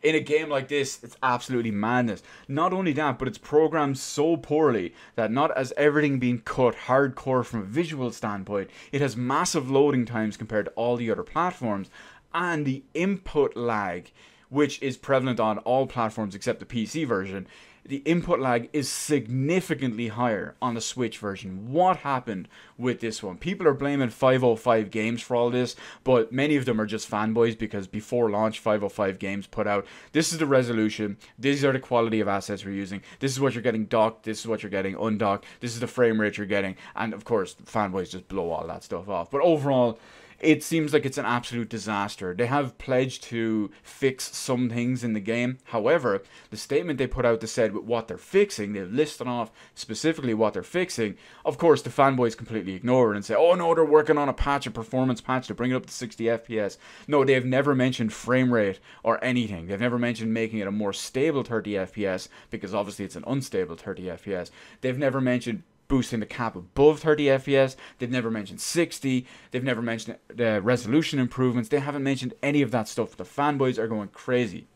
Speaker 1: In a game like this, it's absolutely madness. Not only that, but it's programmed so poorly that not as everything being cut hardcore from a visual standpoint, it has massive loading times compared to all the other platforms, and the input lag, which is prevalent on all platforms except the PC version, the input lag is significantly higher on the Switch version. What happened with this one? People are blaming 505 Games for all this, but many of them are just fanboys because before launch, 505 Games put out, this is the resolution, these are the quality of assets we're using, this is what you're getting docked, this is what you're getting undocked, this is the frame rate you're getting, and of course, fanboys just blow all that stuff off. But overall, it seems like it's an absolute disaster. They have pledged to fix some things in the game. However, the statement they put out that said with what they're fixing, they've listed off specifically what they're fixing. Of course, the fanboys completely ignore it and say, oh no, they're working on a patch, a performance patch to bring it up to 60 FPS. No, they've never mentioned frame rate or anything. They've never mentioned making it a more stable 30 FPS because obviously it's an unstable 30 FPS. They've never mentioned boosting the cap above 30 FPS. They've never mentioned 60. They've never mentioned the resolution improvements. They haven't mentioned any of that stuff. The fanboys are going crazy.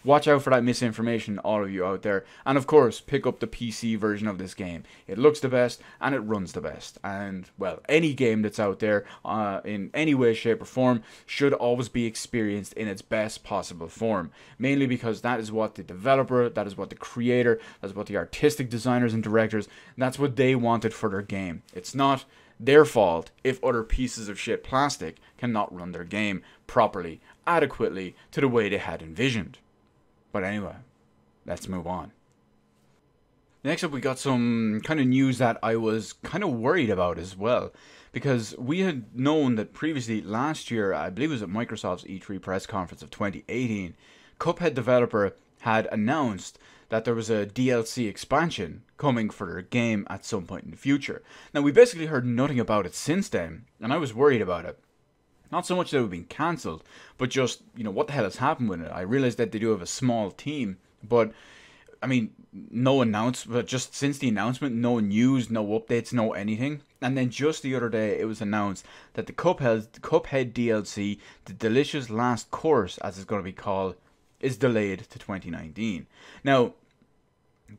Speaker 1: Watch out for that misinformation, all of you out there. And of course, pick up the PC version of this game. It looks the best and it runs the best. And, well, any game that's out there in any way, shape or form should always be experienced in its best possible form. Mainly because that is what the developer, that is what the creator, that's what the artistic designers and directors, that's what they wanted for their game. It's not their fault if other pieces of shit plastic cannot run their game properly, adequately, to the way they had envisioned. But anyway, let's move on. Next up, we got some kind of news that I was kind of worried about as well. Because we had known that previously, last year, I believe it was at Microsoft's E3 press conference of 2018, Cuphead developer had announced that there was a DLC expansion coming for their game at some point in the future. Now, we basically heard nothing about it since then, and I was worried about it. Not so much that it had been cancelled, but just, what the hell has happened with it? I realized that they do have a small team, but, I mean, no announcement, but just since the announcement, no news, no updates, no anything. And then just the other day, it was announced that the Cuphead DLC, The Delicious Last Course, as it's going to be called, is delayed to 2019. Now,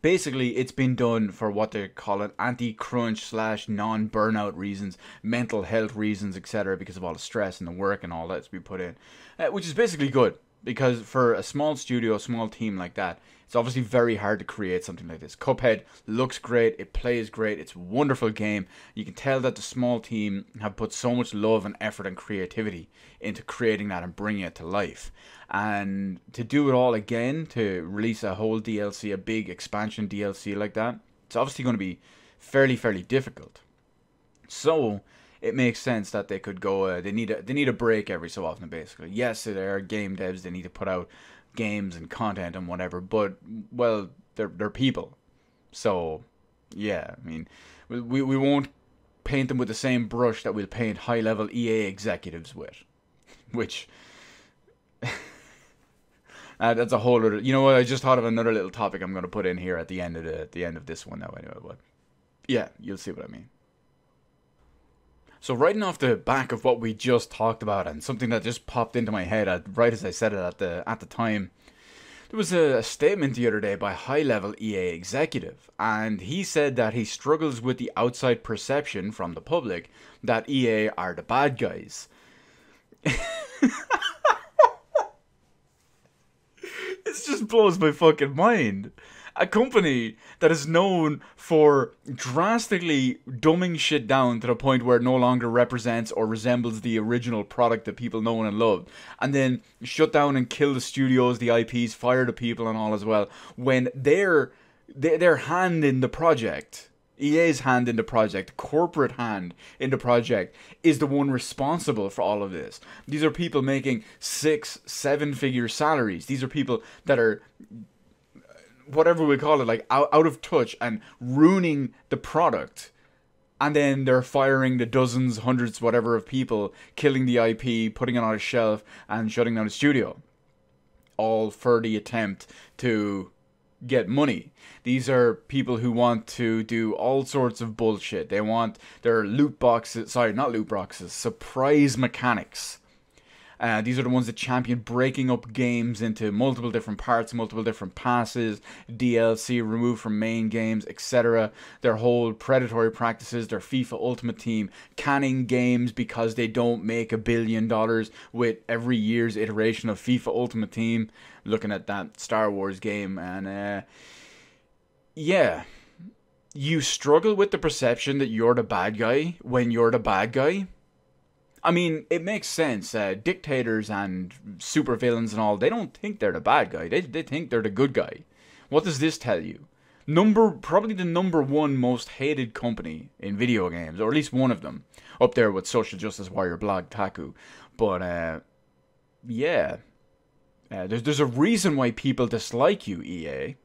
Speaker 1: basically, it's been done for what they call it anti-crunch / non-burnout reasons, mental health reasons, etc., because of all the stress and the work and all that's been put in, which is basically good, because for a small studio, a small team like that, it's obviously very hard to create something like this. Cuphead looks great, it plays great, it's a wonderful game. You can tell that the small team have put so much love and effort and creativity into creating that and bringing it to life. And to do it all again, to release a whole DLC, a big expansion DLC like that, it's obviously going to be fairly difficult. So it makes sense that they could go. They need a break every so often. Basically, yes, they're game devs. They need to put out games and content and whatever. But well, they're people. So yeah, I mean, we won't paint them with the same brush that we'll paint high-level EA executives with, which. That's a whole other. You know what? I just thought of another little topic I'm going to put in here at the end of this one now. Anyway, but yeah, you'll see what I mean. So riding off the back of what we just talked about, and something that just popped into my head right as I said it at the time, there was a statement the other day by a high-level EA executive, and he said that he struggles with the outside perception from the public that EA are the bad guys. It just blows my fucking mind. A company that is known for drastically dumbing shit down to the point where it no longer represents or resembles the original product that people know and love, and then shut down and kill the studios, the IPs, fire the people and all as well, when their hand in the project, EA's hand in the project, corporate hand in the project, is the one responsible for all of this. These are people making 6-7 figure salaries. These are people that are, whatever we call it, like out of touch and ruining the product. And then they're firing the dozens, hundreds, whatever of people, killing the IP, putting it on a shelf and shutting down the studio. All for the attempt to get money. These are people who want to do all sorts of bullshit. They want their surprise mechanics. These are the ones that champion breaking up games into multiple different parts, multiple different passes, DLC removed from main games, etc. Their whole predatory practices, their FIFA Ultimate Team, canning games because they don't make $1 billion with every year's iteration of FIFA Ultimate Team. Looking at that Star Wars game, and yeah, you struggle with the perception that you're the bad guy when you're the bad guy. I mean, it makes sense. Dictators and supervillains and all, they don't think they're the bad guy. They think they're the good guy. What does this tell you? Probably the number one most hated company in video games, or at least one of them, up there with Social Justice Warrior Blog Taku. But yeah, there's a reason why people dislike you, EA.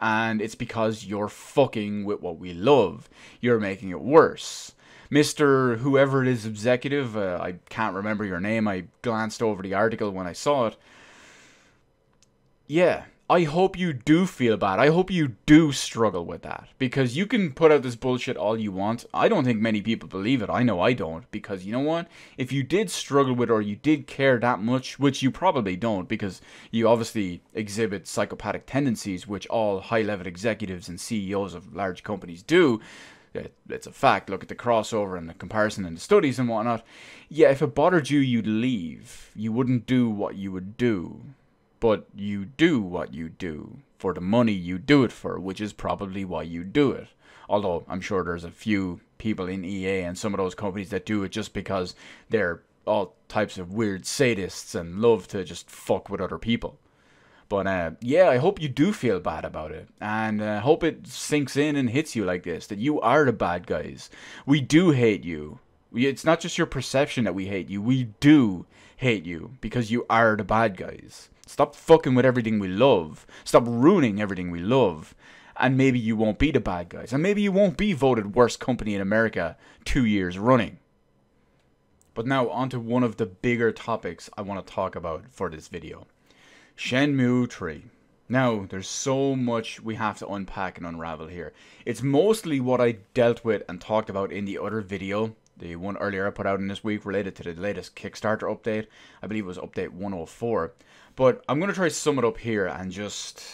Speaker 1: And it's because you're fucking with what we love. You're making it worse. Mr. whoever it is executive, I can't remember your name, I glanced over the article when I saw it. Yeah, I hope you do feel bad. I hope you do struggle with that. Because you can put out this bullshit all you want. I don't think many people believe it. I know I don't. Because you know what? If you did struggle with it, or you did care that much, which you probably don't, because you obviously exhibit psychopathic tendencies, which all high-level executives and CEOs of large companies do. It's a fact. Look at the crossover and the comparison and the studies and whatnot. Yeah, if it bothered you, you'd leave. You wouldn't do what you would do. But you do what you do for the money you do it for, which is probably why you do it. Although I'm sure there's a few people in EA and some of those companies that do it just because they're all types of weird sadists and love to just fuck with other people. But yeah, I hope you do feel bad about it. And I hope it sinks in and hits you like this, that you are the bad guys. We do hate you. It's not just your perception that we hate you. We do hate you because you are the bad guys. Stop fucking with everything we love. Stop ruining everything we love. And maybe you won't be the bad guys. And maybe you won't be voted worst company in America 2 years running. But now onto one of the bigger topics I want to talk about for this video. Shenmue 3. Now, there's so much we have to unpack and unravel here. It's mostly what I dealt with and talked about in the other video. The one earlier I put out in this week related to the latest Kickstarter update. I believe it was update 104. But I'm going to try to sum it up here and just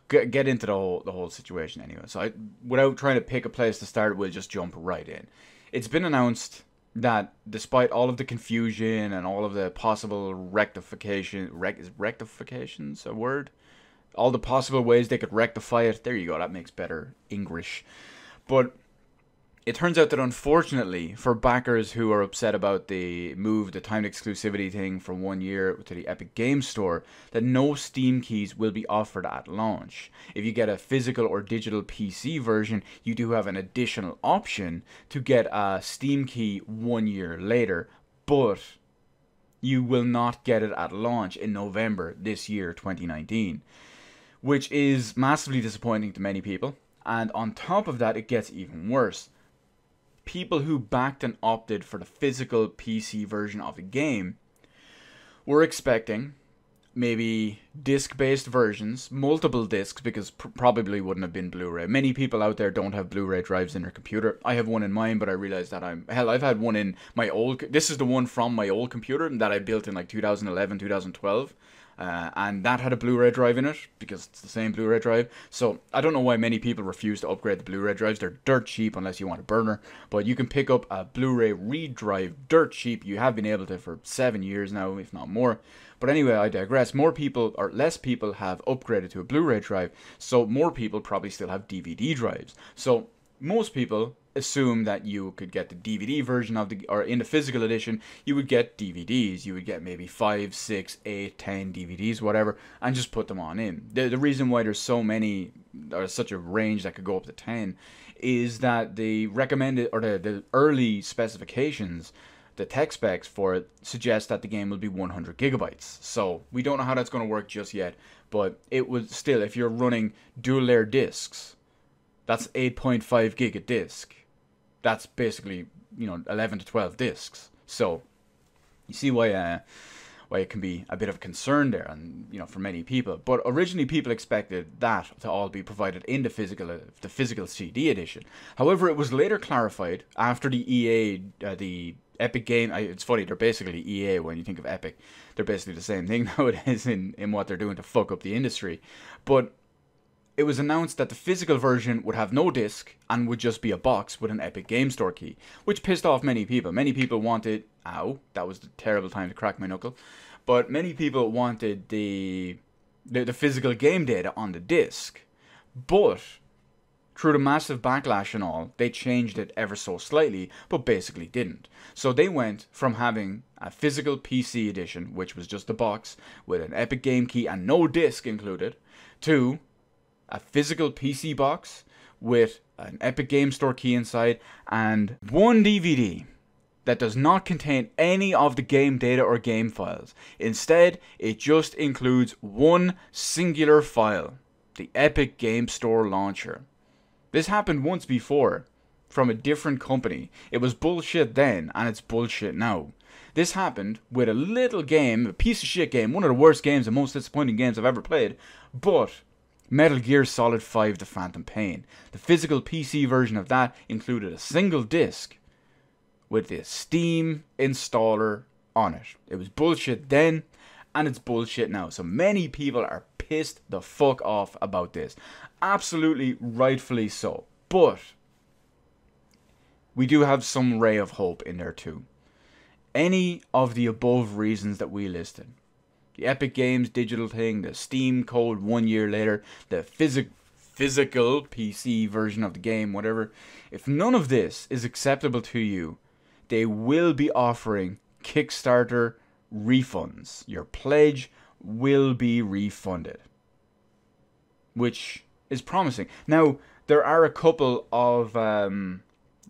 Speaker 1: get into the whole situation anyway. So without trying to pick a place to start, we'll just jump right in. It's been announced that despite all of the confusion and all of the possible rectifications a word? All the possible ways they could rectify it. There you go, that makes better English. But it turns out that unfortunately, for backers who are upset about the timed exclusivity thing from 1 year to the Epic Games Store, that no Steam keys will be offered at launch. If you get a physical or digital PC version, you do have an additional option to get a Steam key 1 year later, but you will not get it at launch in November this year, 2019, which is massively disappointing to many people. And on top of that, it gets even worse. People who backed and opted for the physical PC version of the game were expecting maybe disc-based versions, multiple discs, because probably wouldn't have been Blu-ray. Many people out there don't have Blu-ray drives in their computer. I have one in mine, but I realized that I've had one in my old... This is the one from my old computer that I built in like 2011, 2012. And that had a Blu-ray drive in it, because it's the same Blu-ray drive. So I don't know why many people refuse to upgrade the Blu-ray drives. They're dirt cheap unless you want a burner. But you can pick up a Blu-ray read drive dirt cheap. You have been able to for 7 years now, if not more. But anyway, I digress. More people, or less people, have upgraded to a Blu-ray drive. So more people probably still have DVD drives. So most people assume that you could get the DVD version of or in the physical edition, you would get DVDs. You would get maybe 5, 6, 8, 10 DVDs, whatever, and just put them on in. The reason why there's so many, or such a range that could go up to 10, is that the recommended, or the early specifications, the tech specs for it, suggest that the game will be 100 gigabytes. So we don't know how that's going to work just yet, but it would still, if you're running dual layer discs, that's 8.5 gig a disc. That's basically, 11 to 12 discs. So you see why it can be a bit of a concern there, and for many people. But originally, people expected that to all be provided in the physical CD edition. However, it was later clarified after the EA, the Epic game. It's funny, they're basically EA when you think of Epic. They're basically the same thing nowadays in what they're doing to fuck up the industry. But it was announced that the physical version would have no disc and would just be a box with an Epic Game Store key, which pissed off many people. Many people wanted... Ow, that was the terrible time to crack my knuckle. But many people wanted the physical game data on the disc. But through the massive backlash and all, they changed it ever so slightly, but basically didn't. So they went from having a physical PC edition, which was just a box with an Epic Game Key and no disc included, to a physical PC box with an Epic Game Store key inside and one DVD that does not contain any of the game data or game files. Instead, it just includes one singular file, the Epic Game Store launcher. This happened once before from a different company. It was bullshit then, and it's bullshit now. This happened with a little game, a piece of shit game, one of the worst games and most disappointing games I've ever played, but Metal Gear Solid 5 The Phantom Pain. The physical PC version of that included a single disc with the Steam installer on it. It was bullshit then, and it's bullshit now. So many people are pissed the fuck off about this. Absolutely rightfully so. But we do have some ray of hope in there too. Any of the above reasons that we listed, the Epic Games digital thing, the Steam code 1 year later, the physical PC version of the game, whatever. If none of this is acceptable to you, they will be offering Kickstarter refunds. Your pledge will be refunded, which is promising. Now, there are a couple of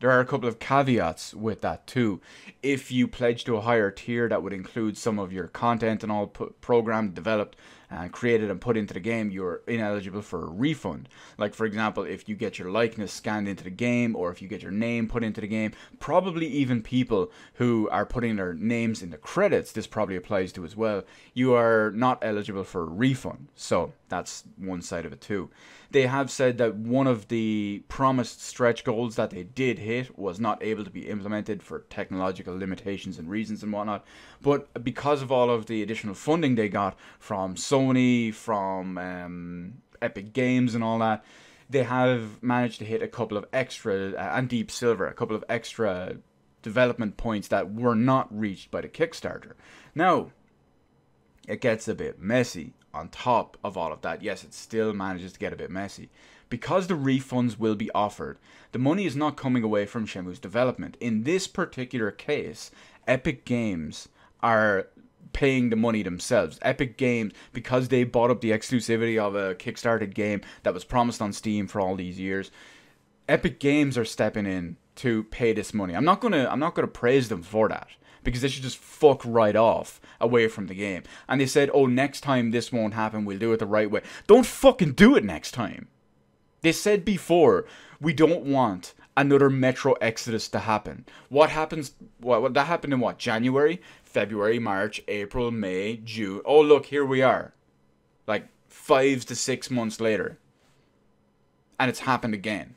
Speaker 1: there are a couple of caveats with that too. If you pledge to a higher tier that would include some of your content and all programmed, developed, and created and put into the game, you're ineligible for a refund. Like, for example, if you get your likeness scanned into the game, or if you get your name put into the game, probably even people who are putting their names in the credits, this probably applies to as well, you are not eligible for a refund. So that's one side of it too. They have said that one of the promised stretch goals that they did hit was not able to be implemented for technological limitations and reasons and whatnot. But because of all of the additional funding they got from Sony, from Epic Games and all that, they have managed to hit a couple of extra, and Deep Silver, a couple of extra development points that were not reached by the Kickstarter. Now, it gets a bit messy. On top of all of that, yes, it still manages to get a bit messy. Because the refunds will be offered, the money is not coming away from Shenmue's development. In this particular case, Epic Games are paying the money themselves. Epic Games, because they bought up the exclusivity of a Kickstarted game that was promised on Steam for all these years, Epic Games are stepping in to pay this money. I'm not gonna praise them for that, because they should just fuck right off away from the game. And they said, oh, next time this won't happen, we'll do it the right way. Don't fucking do it next time. They said before, we don't want another Metro Exodus to happen. What happens, what that happened in what, January, February, March, April, May, June. Oh, look, here we are. Like 5 to 6 months later. And it's happened again.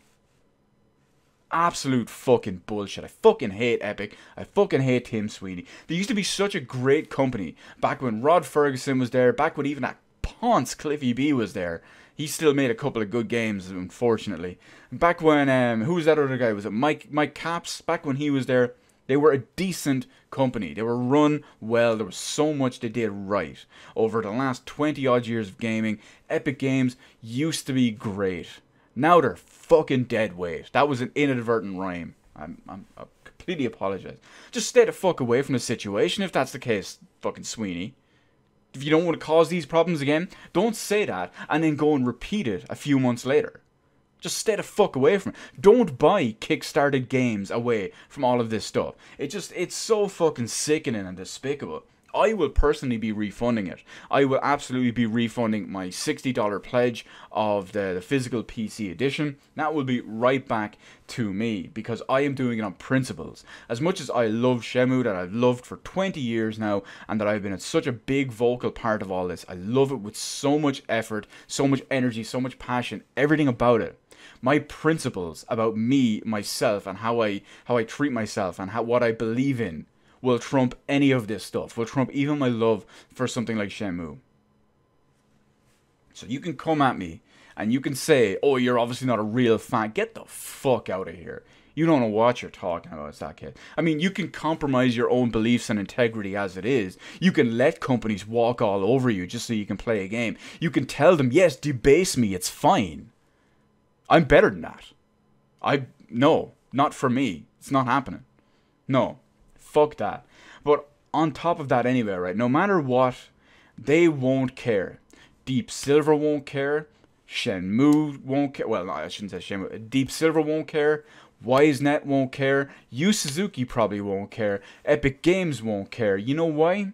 Speaker 1: Absolute fucking bullshit. I fucking hate Epic. I fucking hate Tim Sweeney. They used to be such a great company. Back when Rod Ferguson was there. Back when even that Ponce Cliffy B was there. He still made a couple of good games, unfortunately. Back when, who was that other guy? Was it Mike Capps? Back when he was there, they were a decent company. They were run well. There was so much they did right. Over the last 20 odd years of gaming, Epic Games used to be great. Now they're fucking dead weight. That was an inadvertent rhyme. I completely apologize. Just stay the fuck away from the situation if that's the case, fucking Sweeney. If you don't want to cause these problems again, don't say that and then go and repeat it a few months later. Just stay the fuck away from it. Don't buy Kickstarted games away from all of this stuff. It's so fucking sickening and despicable. I will personally be refunding it. I will absolutely be refunding my $60 pledge of the physical PC edition. That will be right back to me because I am doing it on principles. As much as I love Shenmue, that I've loved for 20 years now, and that I've been such a big vocal part of all this, I love it with so much effort, so much energy, so much passion, everything about it. My principles about me, myself, and how I treat myself and what I believe in will trump any of this stuff. Will trump even my love for something like Shenmue. So you can come at me and you can say, oh, you're obviously not a real fan. Get the fuck out of here. You don't know what you're talking about, that kid. I mean, you can compromise your own beliefs and integrity as it is. You can let companies walk all over you just so you can play a game. You can tell them, yes, debase me, it's fine. I'm better than that. No, not for me. It's not happening. No. Fuck that. But on top of that anyway, right, no matter what, they won't care. Deep Silver won't care. Shenmue won't care. Well, no, I shouldn't say Shenmue. Deep Silver won't care. WiseNet won't care. Yu Suzuki probably won't care. Epic Games won't care. You know why?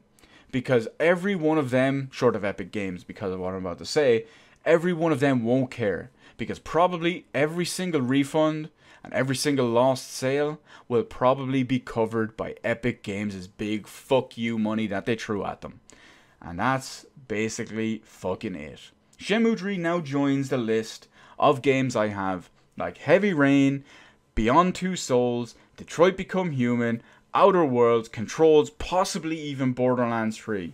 Speaker 1: Because every one of them, short of Epic Games because of what I'm about to say, every one of them won't care. Because probably every single refund and every single lost sale will probably be covered by Epic Games' big fuck you money that they threw at them. And that's basically fucking it. Shenmue 3 now joins the list of games I have, like Heavy Rain, Beyond Two Souls, Detroit Become Human, Outer Worlds, Controls, possibly even Borderlands 3.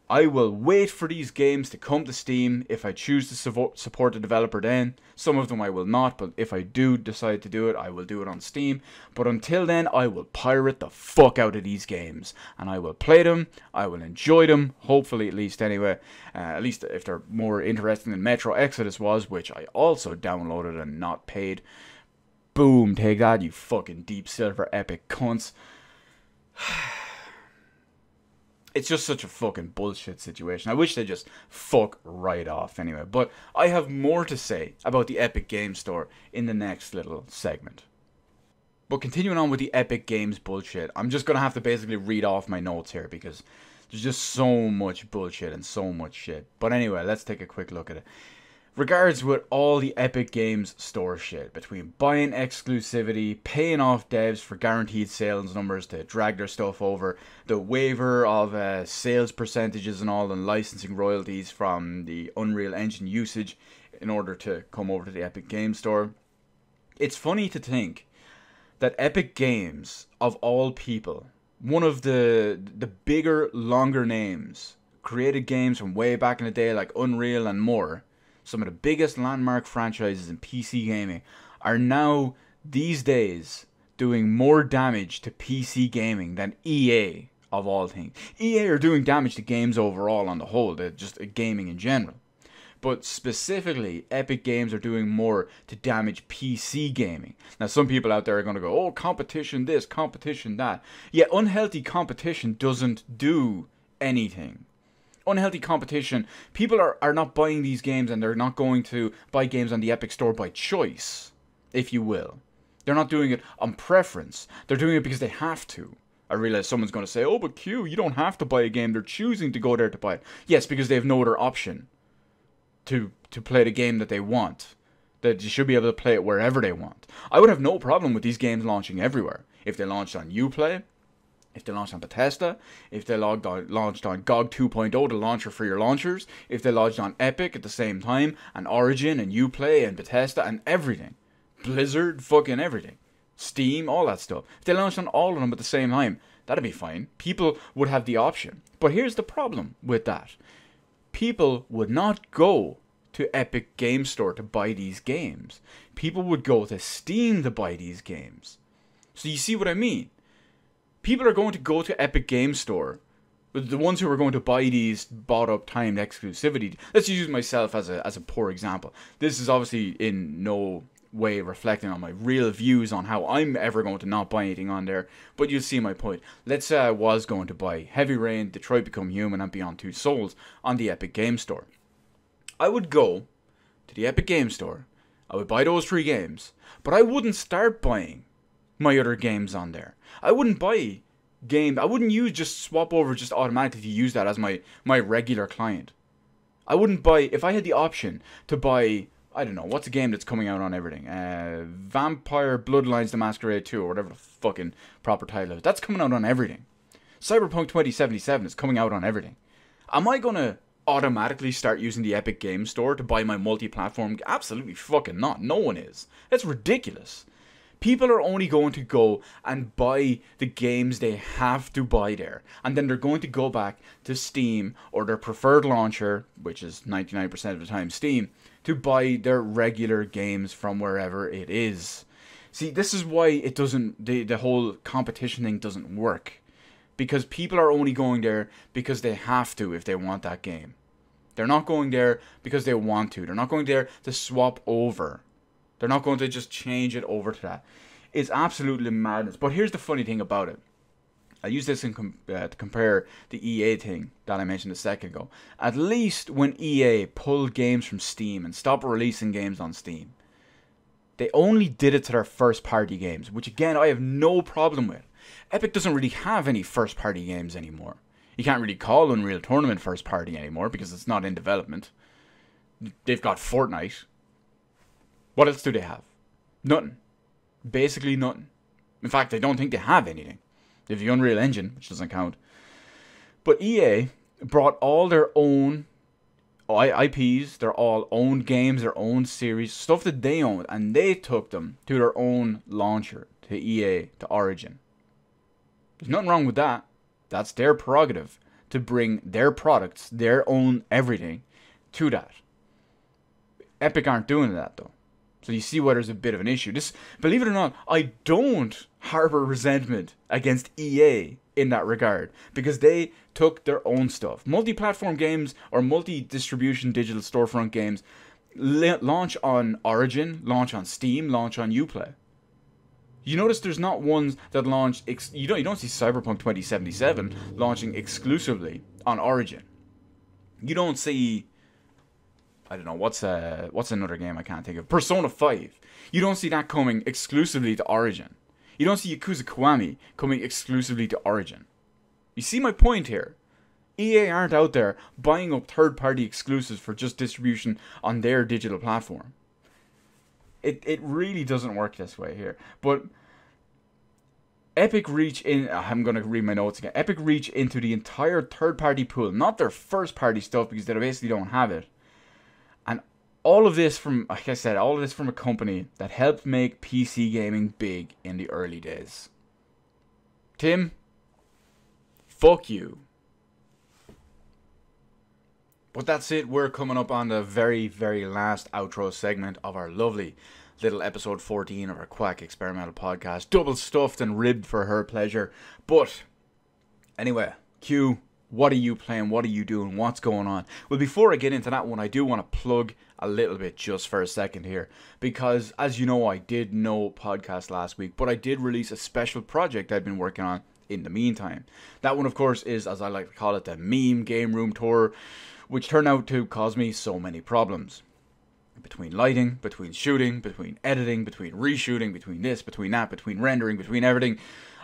Speaker 1: I will wait for these games to come to Steam if I choose to support the developer then. Some of them I will not, but if I do decide to do it, I will do it on Steam. But until then, I will pirate the fuck out of these games. And I will play them, I will enjoy them, hopefully at least anyway. At least if they're more interesting than Metro Exodus was, which I also downloaded and not paid. Boom, take that, you fucking Deep Silver epic cunts. It's just such a fucking bullshit situation. I wish they'd just fuck right off anyway. But I have more to say about the Epic Games Store in the next little segment. But continuing on with the Epic Games bullshit, I'm just going to have to basically read off my notes here because there's just so much bullshit and so much shit. But anyway, let's take a quick look at it. Regards with all the Epic Games Store shit, between buying exclusivity, paying off devs for guaranteed sales numbers to drag their stuff over, the waiver of sales percentages and all, and licensing royalties from the Unreal Engine usage in order to come over to the Epic Games Store. It's funny to think that Epic Games, of all people, one of the bigger, longer names, created games from way back in the day like Unreal and more, some of the biggest landmark franchises in PC gaming, are now, these days, doing more damage to PC gaming than EA, of all things. EA are doing damage to games overall on the whole, just gaming in general. But specifically, Epic Games are doing more to damage PC gaming. Now, some people out there are going to go, oh, competition this, competition that. Yeah, unhealthy competition doesn't do anything. Unhealthy competition, people are not buying these games, and they're not going to buy games on the Epic Store by choice, if you will. They're not doing it on preference. They're doing it because they have to. I realize someone's going to say, oh, but Q, you don't have to buy a game. They're choosing to go there to buy it. Yes, because they have no other option to play the game that they want. That you should be able to play it wherever they want. I would have no problem with these games launching everywhere. If they launched on Uplay, if they launched on Bethesda, if they launched on GOG 2.0, the launcher for your launchers, if they launched on Epic at the same time, and Origin, and Uplay, and Bethesda, and everything. Blizzard, fucking everything. Steam, all that stuff. If they launched on all of them at the same time, that'd be fine. People would have the option. But here's the problem with that. People would not go to Epic Game Store to buy these games. People would go to Steam to buy these games. So you see what I mean? People are going to go to Epic Game Store. The ones who are going to buy these bought up timed exclusivity. Let's use myself as a poor example. This is obviously in no way reflecting on my real views on how I'm ever going to not buy anything on there, but you'll see my point. Let's say I was going to buy Heavy Rain, Detroit Become Human, and Beyond Two Souls on the Epic Game Store. I would go to the Epic Game Store, I would buy those 3 games, but I wouldn't start buying my other games on there. I wouldn't buy games, I wouldn't just swap over just automatically to use that as my regular client. I wouldn't buy, if I had the option to buy, I don't know, what's a game that's coming out on everything? Vampire Bloodlines The Masquerade 2, or whatever the fucking proper title is. That's coming out on everything. Cyberpunk 2077 is coming out on everything. Am I gonna automatically start using the Epic Game Store to buy my multi-platform? Absolutely fucking not. No one is. That's ridiculous. People are only going to go and buy the games they have to buy there. And then they're going to go back to Steam or their preferred launcher, which is 99% of the time Steam, to buy their regular games from wherever it is. See, this is why it doesn't, the whole competition thing doesn't work. Because people are only going there because they have to if they want that game. They're not going there because they want to. They're not going there to swap over. They're not going to just change it over to that. It's absolutely madness. But here's the funny thing about it. I use this to compare the EA thing that I mentioned a second ago. At least when EA pulled games from Steam and stopped releasing games on Steam, they only did it to their first party games, which again I have no problem with. Epic doesn't really have any first party games anymore. You can't really call Unreal Tournament first party anymore because it's not in development. They've got Fortnite. What else do they have? Nothing. Basically nothing. In fact, I don't think they have anything. They have the Unreal Engine, which doesn't count. But EA brought all their own IPs, their all owned games, their own series, stuff that they owned, and they took them to their own launcher, to EA, to Origin. There's nothing wrong with that. That's their prerogative to bring their products, their own everything, to that. Epic aren't doing that though. So you see why there's a bit of an issue. This, believe it or not, I don't harbor resentment against EA in that regard, because they took their own stuff. Multi-platform games or multi-distribution digital storefront games launch on Origin, launch on Steam, launch on Uplay. You notice there's not ones that launch. You don't see Cyberpunk 2077 launching exclusively on Origin. You don't see, I don't know, what's another game I can't think of? Persona 5. You don't see that coming exclusively to Origin. You don't see Yakuza Kiwami coming exclusively to Origin. You see my point here? EA aren't out there buying up third-party exclusives for just distribution on their digital platform. It really doesn't work this way here. But Epic reach in... I'm going to read my notes again. Epic reach into the entire third-party pool. Not their first-party stuff, because they basically don't have it. And all of this from... Like I said, all of this from a company that helped make PC gaming big in the early days. Tim, fuck you. But that's it. We're coming up on the very, very last outro segment of our lovely little episode 14 of our Quack Experimental Podcast. Double stuffed and ribbed for her pleasure. But anyway, Q, what are you playing? What are you doing? What's going on? Well, before I get into that one, I do want to plug a little bit just for a second here. Because, as you know, I did no podcast last week. But I did release a special project I've been working on in the meantime. That one, of course, is, as I like to call it, the Meme Game Room Tour, which turned out to cause me so many problems. Between lighting, between shooting, between editing, between reshooting, between this, between that, between rendering, between everything,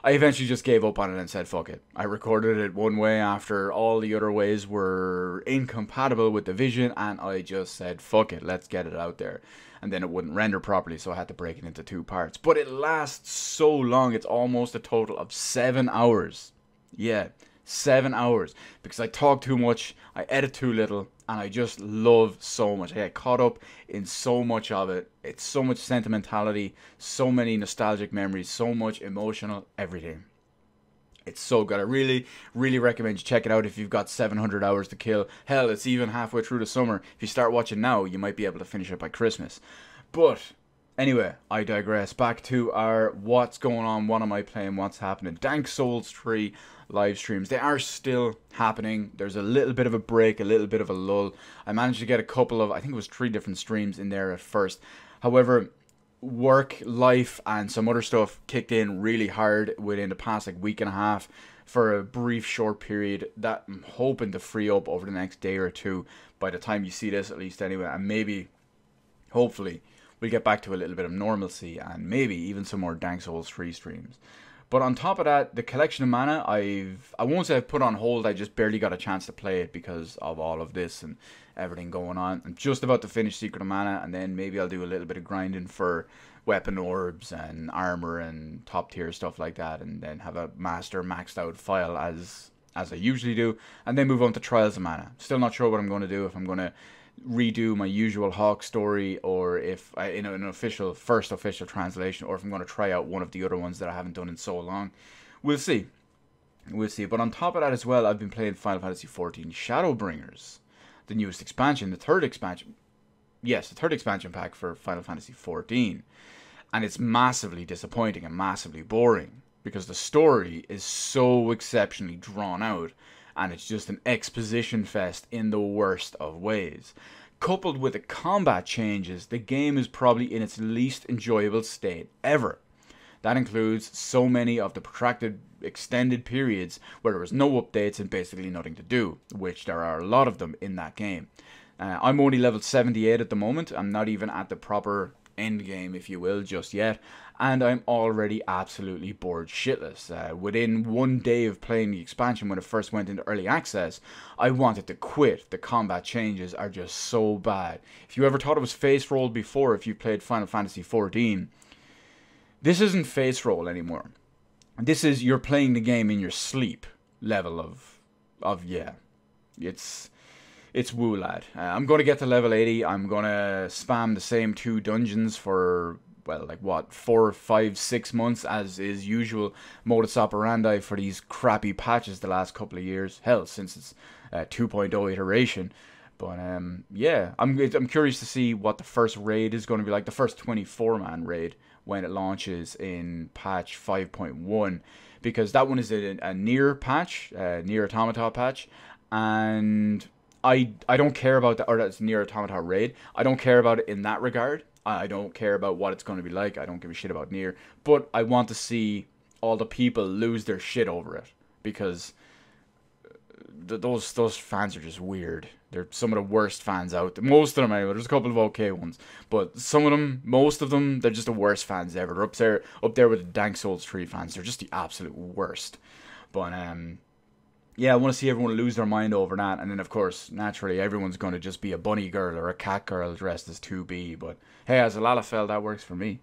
Speaker 1: I eventually just gave up on it and said, fuck it. I recorded it one way after all the other ways were incompatible with the vision, and I just said, fuck it, let's get it out there. And then it wouldn't render properly, so I had to break it into 2 parts. But it lasts so long, it's almost a total of 7 hours. Yeah, 7 hours. Because I talk too much, I edit too little, and I just love so much. I get caught up in so much of it. It's so much sentimentality, so many nostalgic memories, so much emotional everything. It's so good. I really, really recommend you check it out if you've got 700 hours to kill. Hell, it's even halfway through the summer. If you start watching now, you might be able to finish it by Christmas. But anyway, I digress. Back to our what's going on, what am I playing, what's happening. Dank Souls 3 live streams. They are still happening. There's a little bit of a break, a little bit of a lull. I managed to get a couple of, I think it was 3 different streams in there at first. However, work, life, and some other stuff kicked in really hard within the past like week and a half for a brief short period that I'm hoping to free up over the next day or two by the time you see this, at least anyway, and maybe, hopefully, we'll get back to a little bit of normalcy and maybe even some more Dank Souls 3 streams. But on top of that, the collection of mana, I won't say I've put on hold, I just barely got a chance to play it because of all of this and everything going on. I'm just about to finish Secret of Mana, and then maybe I'll do a little bit of grinding for weapon orbs and armor and top tier stuff like that, and then have a master maxed out file as I usually do, and then move on to Trials of Mana. Still not sure what I'm going to do, if I'm going to redo my usual Hawk story, or if in an first official translation, or if I'm going to try out one of the other ones that I haven't done in so long. We'll see. But on top of that as well, I've been playing Final Fantasy XIV Shadowbringers, the newest expansion, the third expansion. Yes, the third expansion pack for Final Fantasy XIV. And it's massively disappointing and massively boring, because the story is so exceptionally drawn out, and it's just an exposition fest in the worst of ways. Coupled with the combat changes, the game is probably in its least enjoyable state ever. That includes so many of the protracted extended periods where there was no updates and basically nothing to do, which there are a lot of them in that game. I'm only level 78 at the moment. I'm not even at the proper end game, if you will, just yet, and I'm already absolutely bored shitless. Within 1 day of playing the expansion, when it first went into early access, I wanted to quit. The combat changes are just so bad. If you ever thought it was face roll before, if you played Final Fantasy XIV, this isn't face roll anymore. This is, you're playing the game in your sleep level of yeah. It's woo, lad. I'm going to get to level 80. I'm going to spam the same 2 dungeons for, well, like what, 4, 5, 6 months, as is usual modus operandi for these crappy patches the last couple of years. Hell, since it's 2.0 iteration. But yeah, I'm curious to see what the first raid is going to be like, the first 24-man raid when it launches in patch 5.1, because that one is a Nier patch, Nier Automata patch, and I don't care about that, or that's Nier Automata raid. I don't care about it in that regard. I don't care about what it's going to be like. I don't give a shit about Nier, but I want to see all the people lose their shit over it, because those fans are just weird. They're some of the worst fans out there. Most of them anyway. There's a couple of okay ones, but some of them, most of them, they're just the worst fans ever. They're up there with the Dank Souls 3 fans. They're just the absolute worst. But yeah, I want to see everyone lose their mind over that. And then, of course, naturally, everyone's going to just be a bunny girl or a cat girl dressed as 2B. But hey, as a Lalafell, that works for me.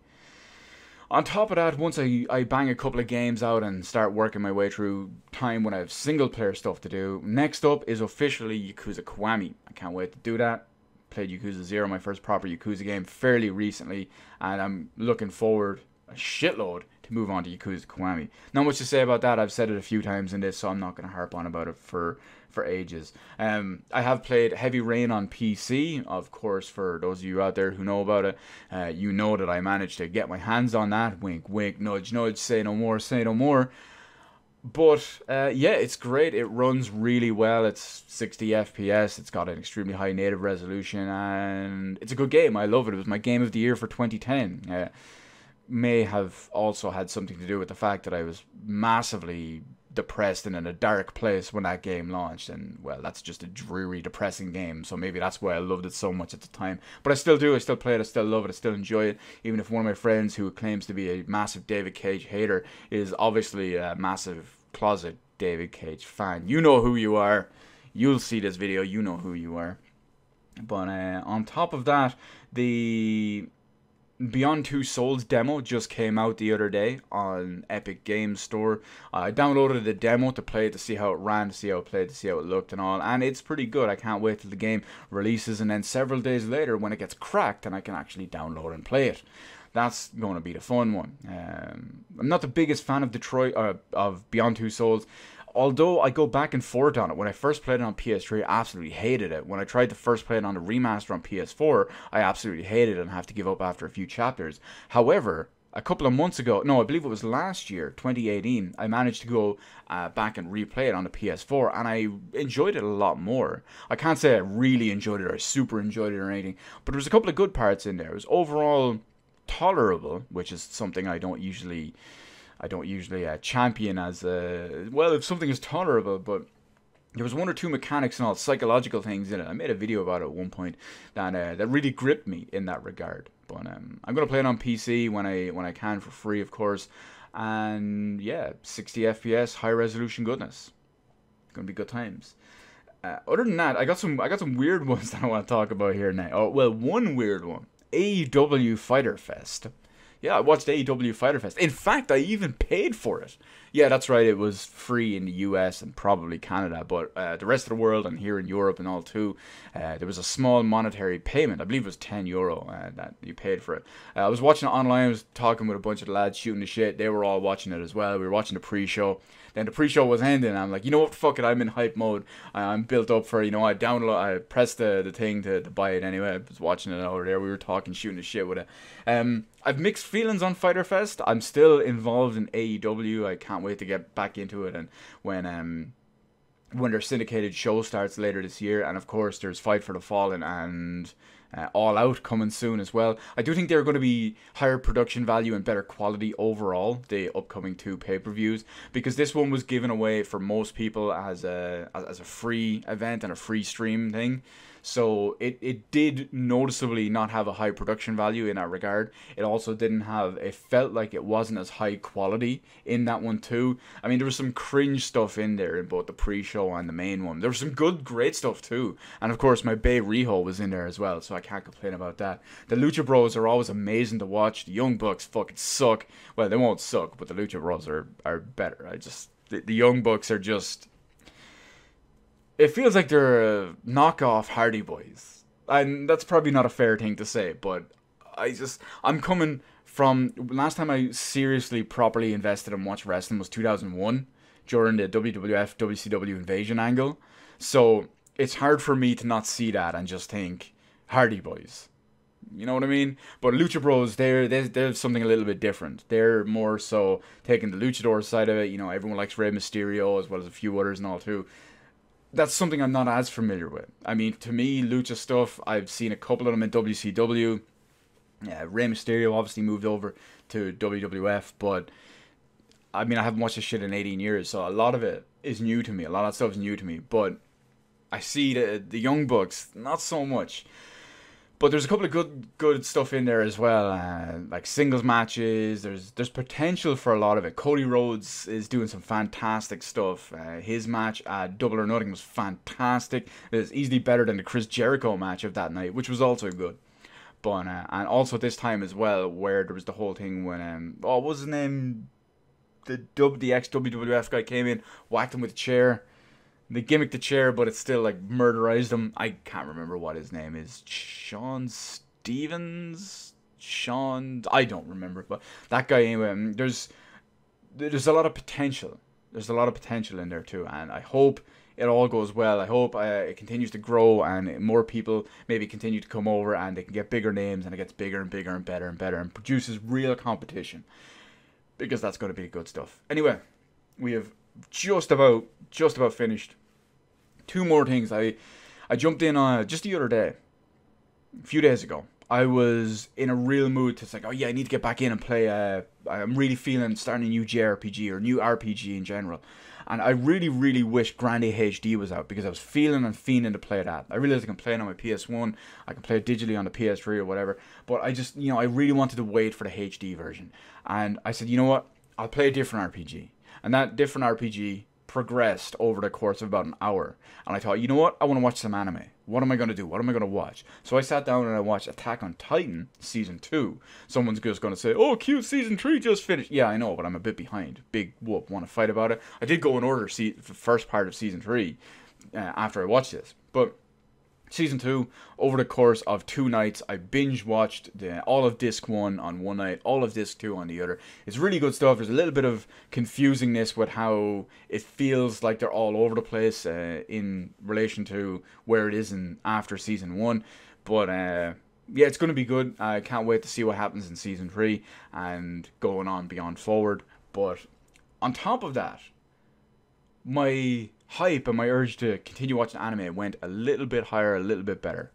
Speaker 1: On top of that, once I bang a couple of games out and start working my way through time when I have single player stuff to do, next up is officially Yakuza Kiwami. I can't wait to do that. Played Yakuza 0, my first proper Yakuza game, fairly recently, and I'm looking forward a shitload to move on to Yakuza Kiwami. Not much to say about that. I've said it a few times in this, so I'm not going to harp on about it for ages. I have played Heavy Rain on PC, of course. For those of you out there who know about it, you know that I managed to get my hands on that. Wink, wink, nudge, nudge. Say no more. Say no more. But yeah, it's great. It runs really well. It's 60 FPS. It's got an extremely high native resolution, and it's a good game. I love it. It was my game of the year for 2010. May have also had something to do with the fact that I was massively depressed and in a dark place when that game launched, and well, that's just a dreary, depressing game, so maybe that's why I loved it so much at the time. But I still do. I still play it. I still love it. I still enjoy it, even if one of my friends who claims to be a massive David Cage hater is obviously a massive closet David Cage fan. You know who you are. You'll see this video. You know who you are. But on top of that, the Beyond Two Souls demo just came out the other day on Epic Games Store. I downloaded the demo to play it, to see how it ran, to see how it played, to see how it looked and all, and it's pretty good. I can't wait till the game releases, and then several days later when it gets cracked and I can actually download and play it. That's going to be the fun one. I'm not the biggest fan of of Beyond Two Souls. Although I go back and forth on it. When I first played it on PS3, I absolutely hated it. When I tried to first play it on the remaster on PS4, I absolutely hated it and have to give up after a few chapters. However, a couple of months ago, no, I believe it was last year, 2018, I managed to go back and replay it on the PS4, and I enjoyed it a lot more. I can't say I really enjoyed it or I super enjoyed it or anything, but there was a couple of good parts in there. It was overall tolerable, which is something I don't usually champion as well, if something is tolerable, but there was one or two mechanics and all psychological things in it. I made a video about it at one point that really gripped me in that regard. But I'm gonna play it on PC when I can for free, of course. And yeah, 60 FPS, high resolution goodness. It's gonna be good times. Other than that, I got some weird ones that I want to talk about here now. Oh well, one weird one: AEW Fighter Fest. Yeah, I watched AEW Fighter Fest. In fact, I even paid for it. Yeah, that's right. It was free in the US and probably Canada, but the rest of the world and here in Europe and all too, there was a small monetary payment. I believe it was €10 that you paid for it. I was watching it online. I was talking with a bunch of lads shooting the shit. They were all watching it as well. We were watching the pre-show. Then the pre-show was ending. I'm like, you know what? Fuck it. I'm in hype mode. I'm built up for, I pressed the thing to buy it anyway. I was watching it over there. We were talking, shooting the shit with it. I've mixed feelings on Fighter Fest. I'm still involved in AEW. I can't wait to get back into it. And when their syndicated show starts later this year, and of course there's Fight for the Fallen and All Out coming soon as well. I do think they're going to be higher production value and better quality overall, the upcoming two pay-per-views, because this one was given away for most people as a free event and a free stream thing. So it did noticeably not have a high production value in that regard. It also it felt like it wasn't as high quality in that one too. I mean, there was some cringe stuff in there in both the pre-show and the main one. There was some great stuff too. And of course, my bae Riho was in there as well, so I can't complain about that. The Lucha Bros are always amazing to watch. The Young Bucks fucking suck. Well, they won't suck, but the Lucha Bros are better. The Young Bucks are just... It feels like they're a knockoff Hardy Boys. And that's probably not a fair thing to say, but I'm coming from... Last time I seriously, properly invested and watched wrestling was 2001, during the WWF, WCW invasion angle. So it's hard for me to not see that and just think, Hardy Boys. You know what I mean? But Lucha Bros, they're something a little bit different. They're more so taking the luchador side of it. Everyone likes Rey Mysterio as well as a few others and all too. That's something I'm not as familiar with. I mean, to me, lucha stuff, I've seen a couple of them in WCW. Rey Mysterio obviously moved over to WWF, but I mean, I haven't watched this shit in 18 years, so a lot of it is new to me. A lot of stuff is new to me, but I see the Young Bucks not so much. But there's a couple of good stuff in there as well, like singles matches. There's potential for a lot of it. Cody Rhodes is doing some fantastic stuff. His match at Double or Nothing was fantastic. It was easily better than the Chris Jericho match of that night, which was also good. But and also this time as well, where there was the whole thing when what was his name? The ex WWF guy came in, whacked him with a chair. They gimmicked the chair, but it's still like murderized him. I can't remember what his name is. Sean Stevens? I don't remember. But that guy anyway. There's a lot of potential. There's a lot of potential in there too, and I hope it all goes well. I hope it continues to grow and more people maybe continue to come over and they can get bigger names and it gets bigger and bigger and better and better and produces real competition, because that's going to be good stuff. Anyway, we have just about finished. Two more things. I jumped in on just the other day, a few days ago. I was in a real mood to like, oh yeah, I need to get back in and play. I'm really feeling starting a new JRPG or new RPG in general, and I really wish Grande HD was out, because I was feeling and fiending to play that. I realized I can play it on my PS1, I can play it digitally on the PS3 or whatever, but I just, I really wanted to wait for the HD version, and I said, you know what, I'll play a different RPG, and that different RPG progressed over the course of about an hour, and I thought, you know what, I want to watch some anime. What am I going to do? What am I going to watch? So I sat down and I watched Attack on Titan Season 2. Someone's just going to say, oh, cute, Season 3 just finished. Yeah, I know, but I'm a bit behind. Big whoop, want to fight about it. I did go in order the first part of Season 3 after I watched this. But Season 2, over the course of 2 nights, I binge watched all of Disc 1 on one night, all of Disc 2 on the other. It's really good stuff. There's a little bit of confusingness with how it feels like they're all over the place in relation to where it is after Season 1. But yeah, it's going to be good. I can't wait to see what happens in Season 3 and going on beyond forward. But on top of that, my hype and my urge to continue watching anime went a little bit higher, a little bit better.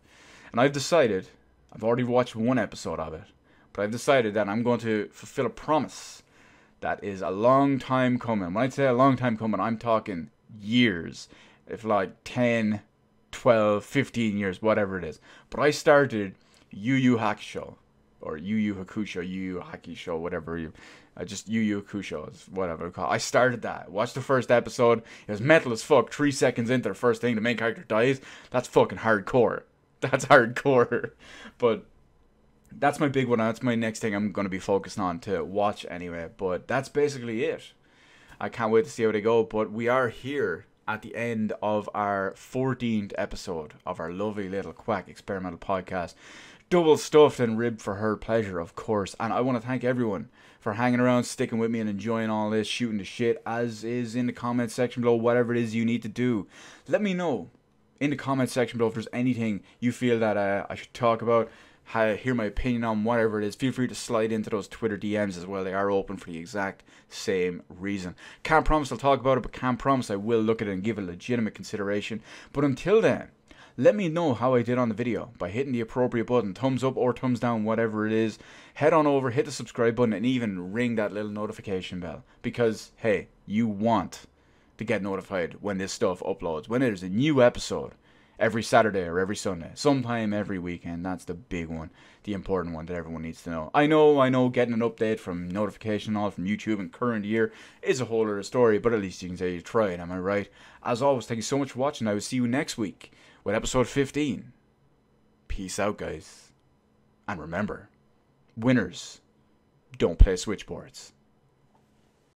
Speaker 1: And I've decided, I've already watched 1 episode of it, but I've decided that I'm going to fulfill a promise that is a long time coming. When I say a long time coming, I'm talking years. If like 10, 12, 15 years, whatever it is. But I started Yu Yu Hakusho, or Yu Yu Hakusho, Yu Yu Hakusho, whatever you... just Yu Yu Hakusho is whatever it's called. I started that. Watched the first episode. It was metal as fuck. 3 seconds into the first thing, the main character dies. That's fucking hardcore. That's hardcore. But that's my big one. That's my next thing I'm going to be focused on to watch anyway. But that's basically it. I can't wait to see how they go. But we are here at the end of our 14th episode of our lovely little Quack experimental podcast. Double stuffed and ribbed for her pleasure, of course. And I want to thank everyone for hanging around, sticking with me and enjoying all this, shooting the shit, as is in the comment section below. Whatever it is you need to do, let me know in the comment section below if there's anything you feel that I should talk about, hear my opinion on, whatever it is. Feel free to slide into those Twitter DMs as well. They are open for the exact same reason. Can't promise I'll talk about it, but can't promise I will look at it and give it legitimate consideration. But until then, let me know how I did on the video by hitting the appropriate button, thumbs up or thumbs down, whatever it is. Head on over, hit the subscribe button, and even ring that little notification bell. Because, hey, you want to get notified when this stuff uploads. When there's a new episode every Saturday or every Sunday. Sometime every weekend. That's the big one. The important one that everyone needs to know. I know, getting an update from notification and all from YouTube in current year is a whole other story. But at least you can say you tried, am I right? As always, thank you so much for watching. I will see you next week with episode 15. Peace out, guys. And remember, winners don't play switchboards.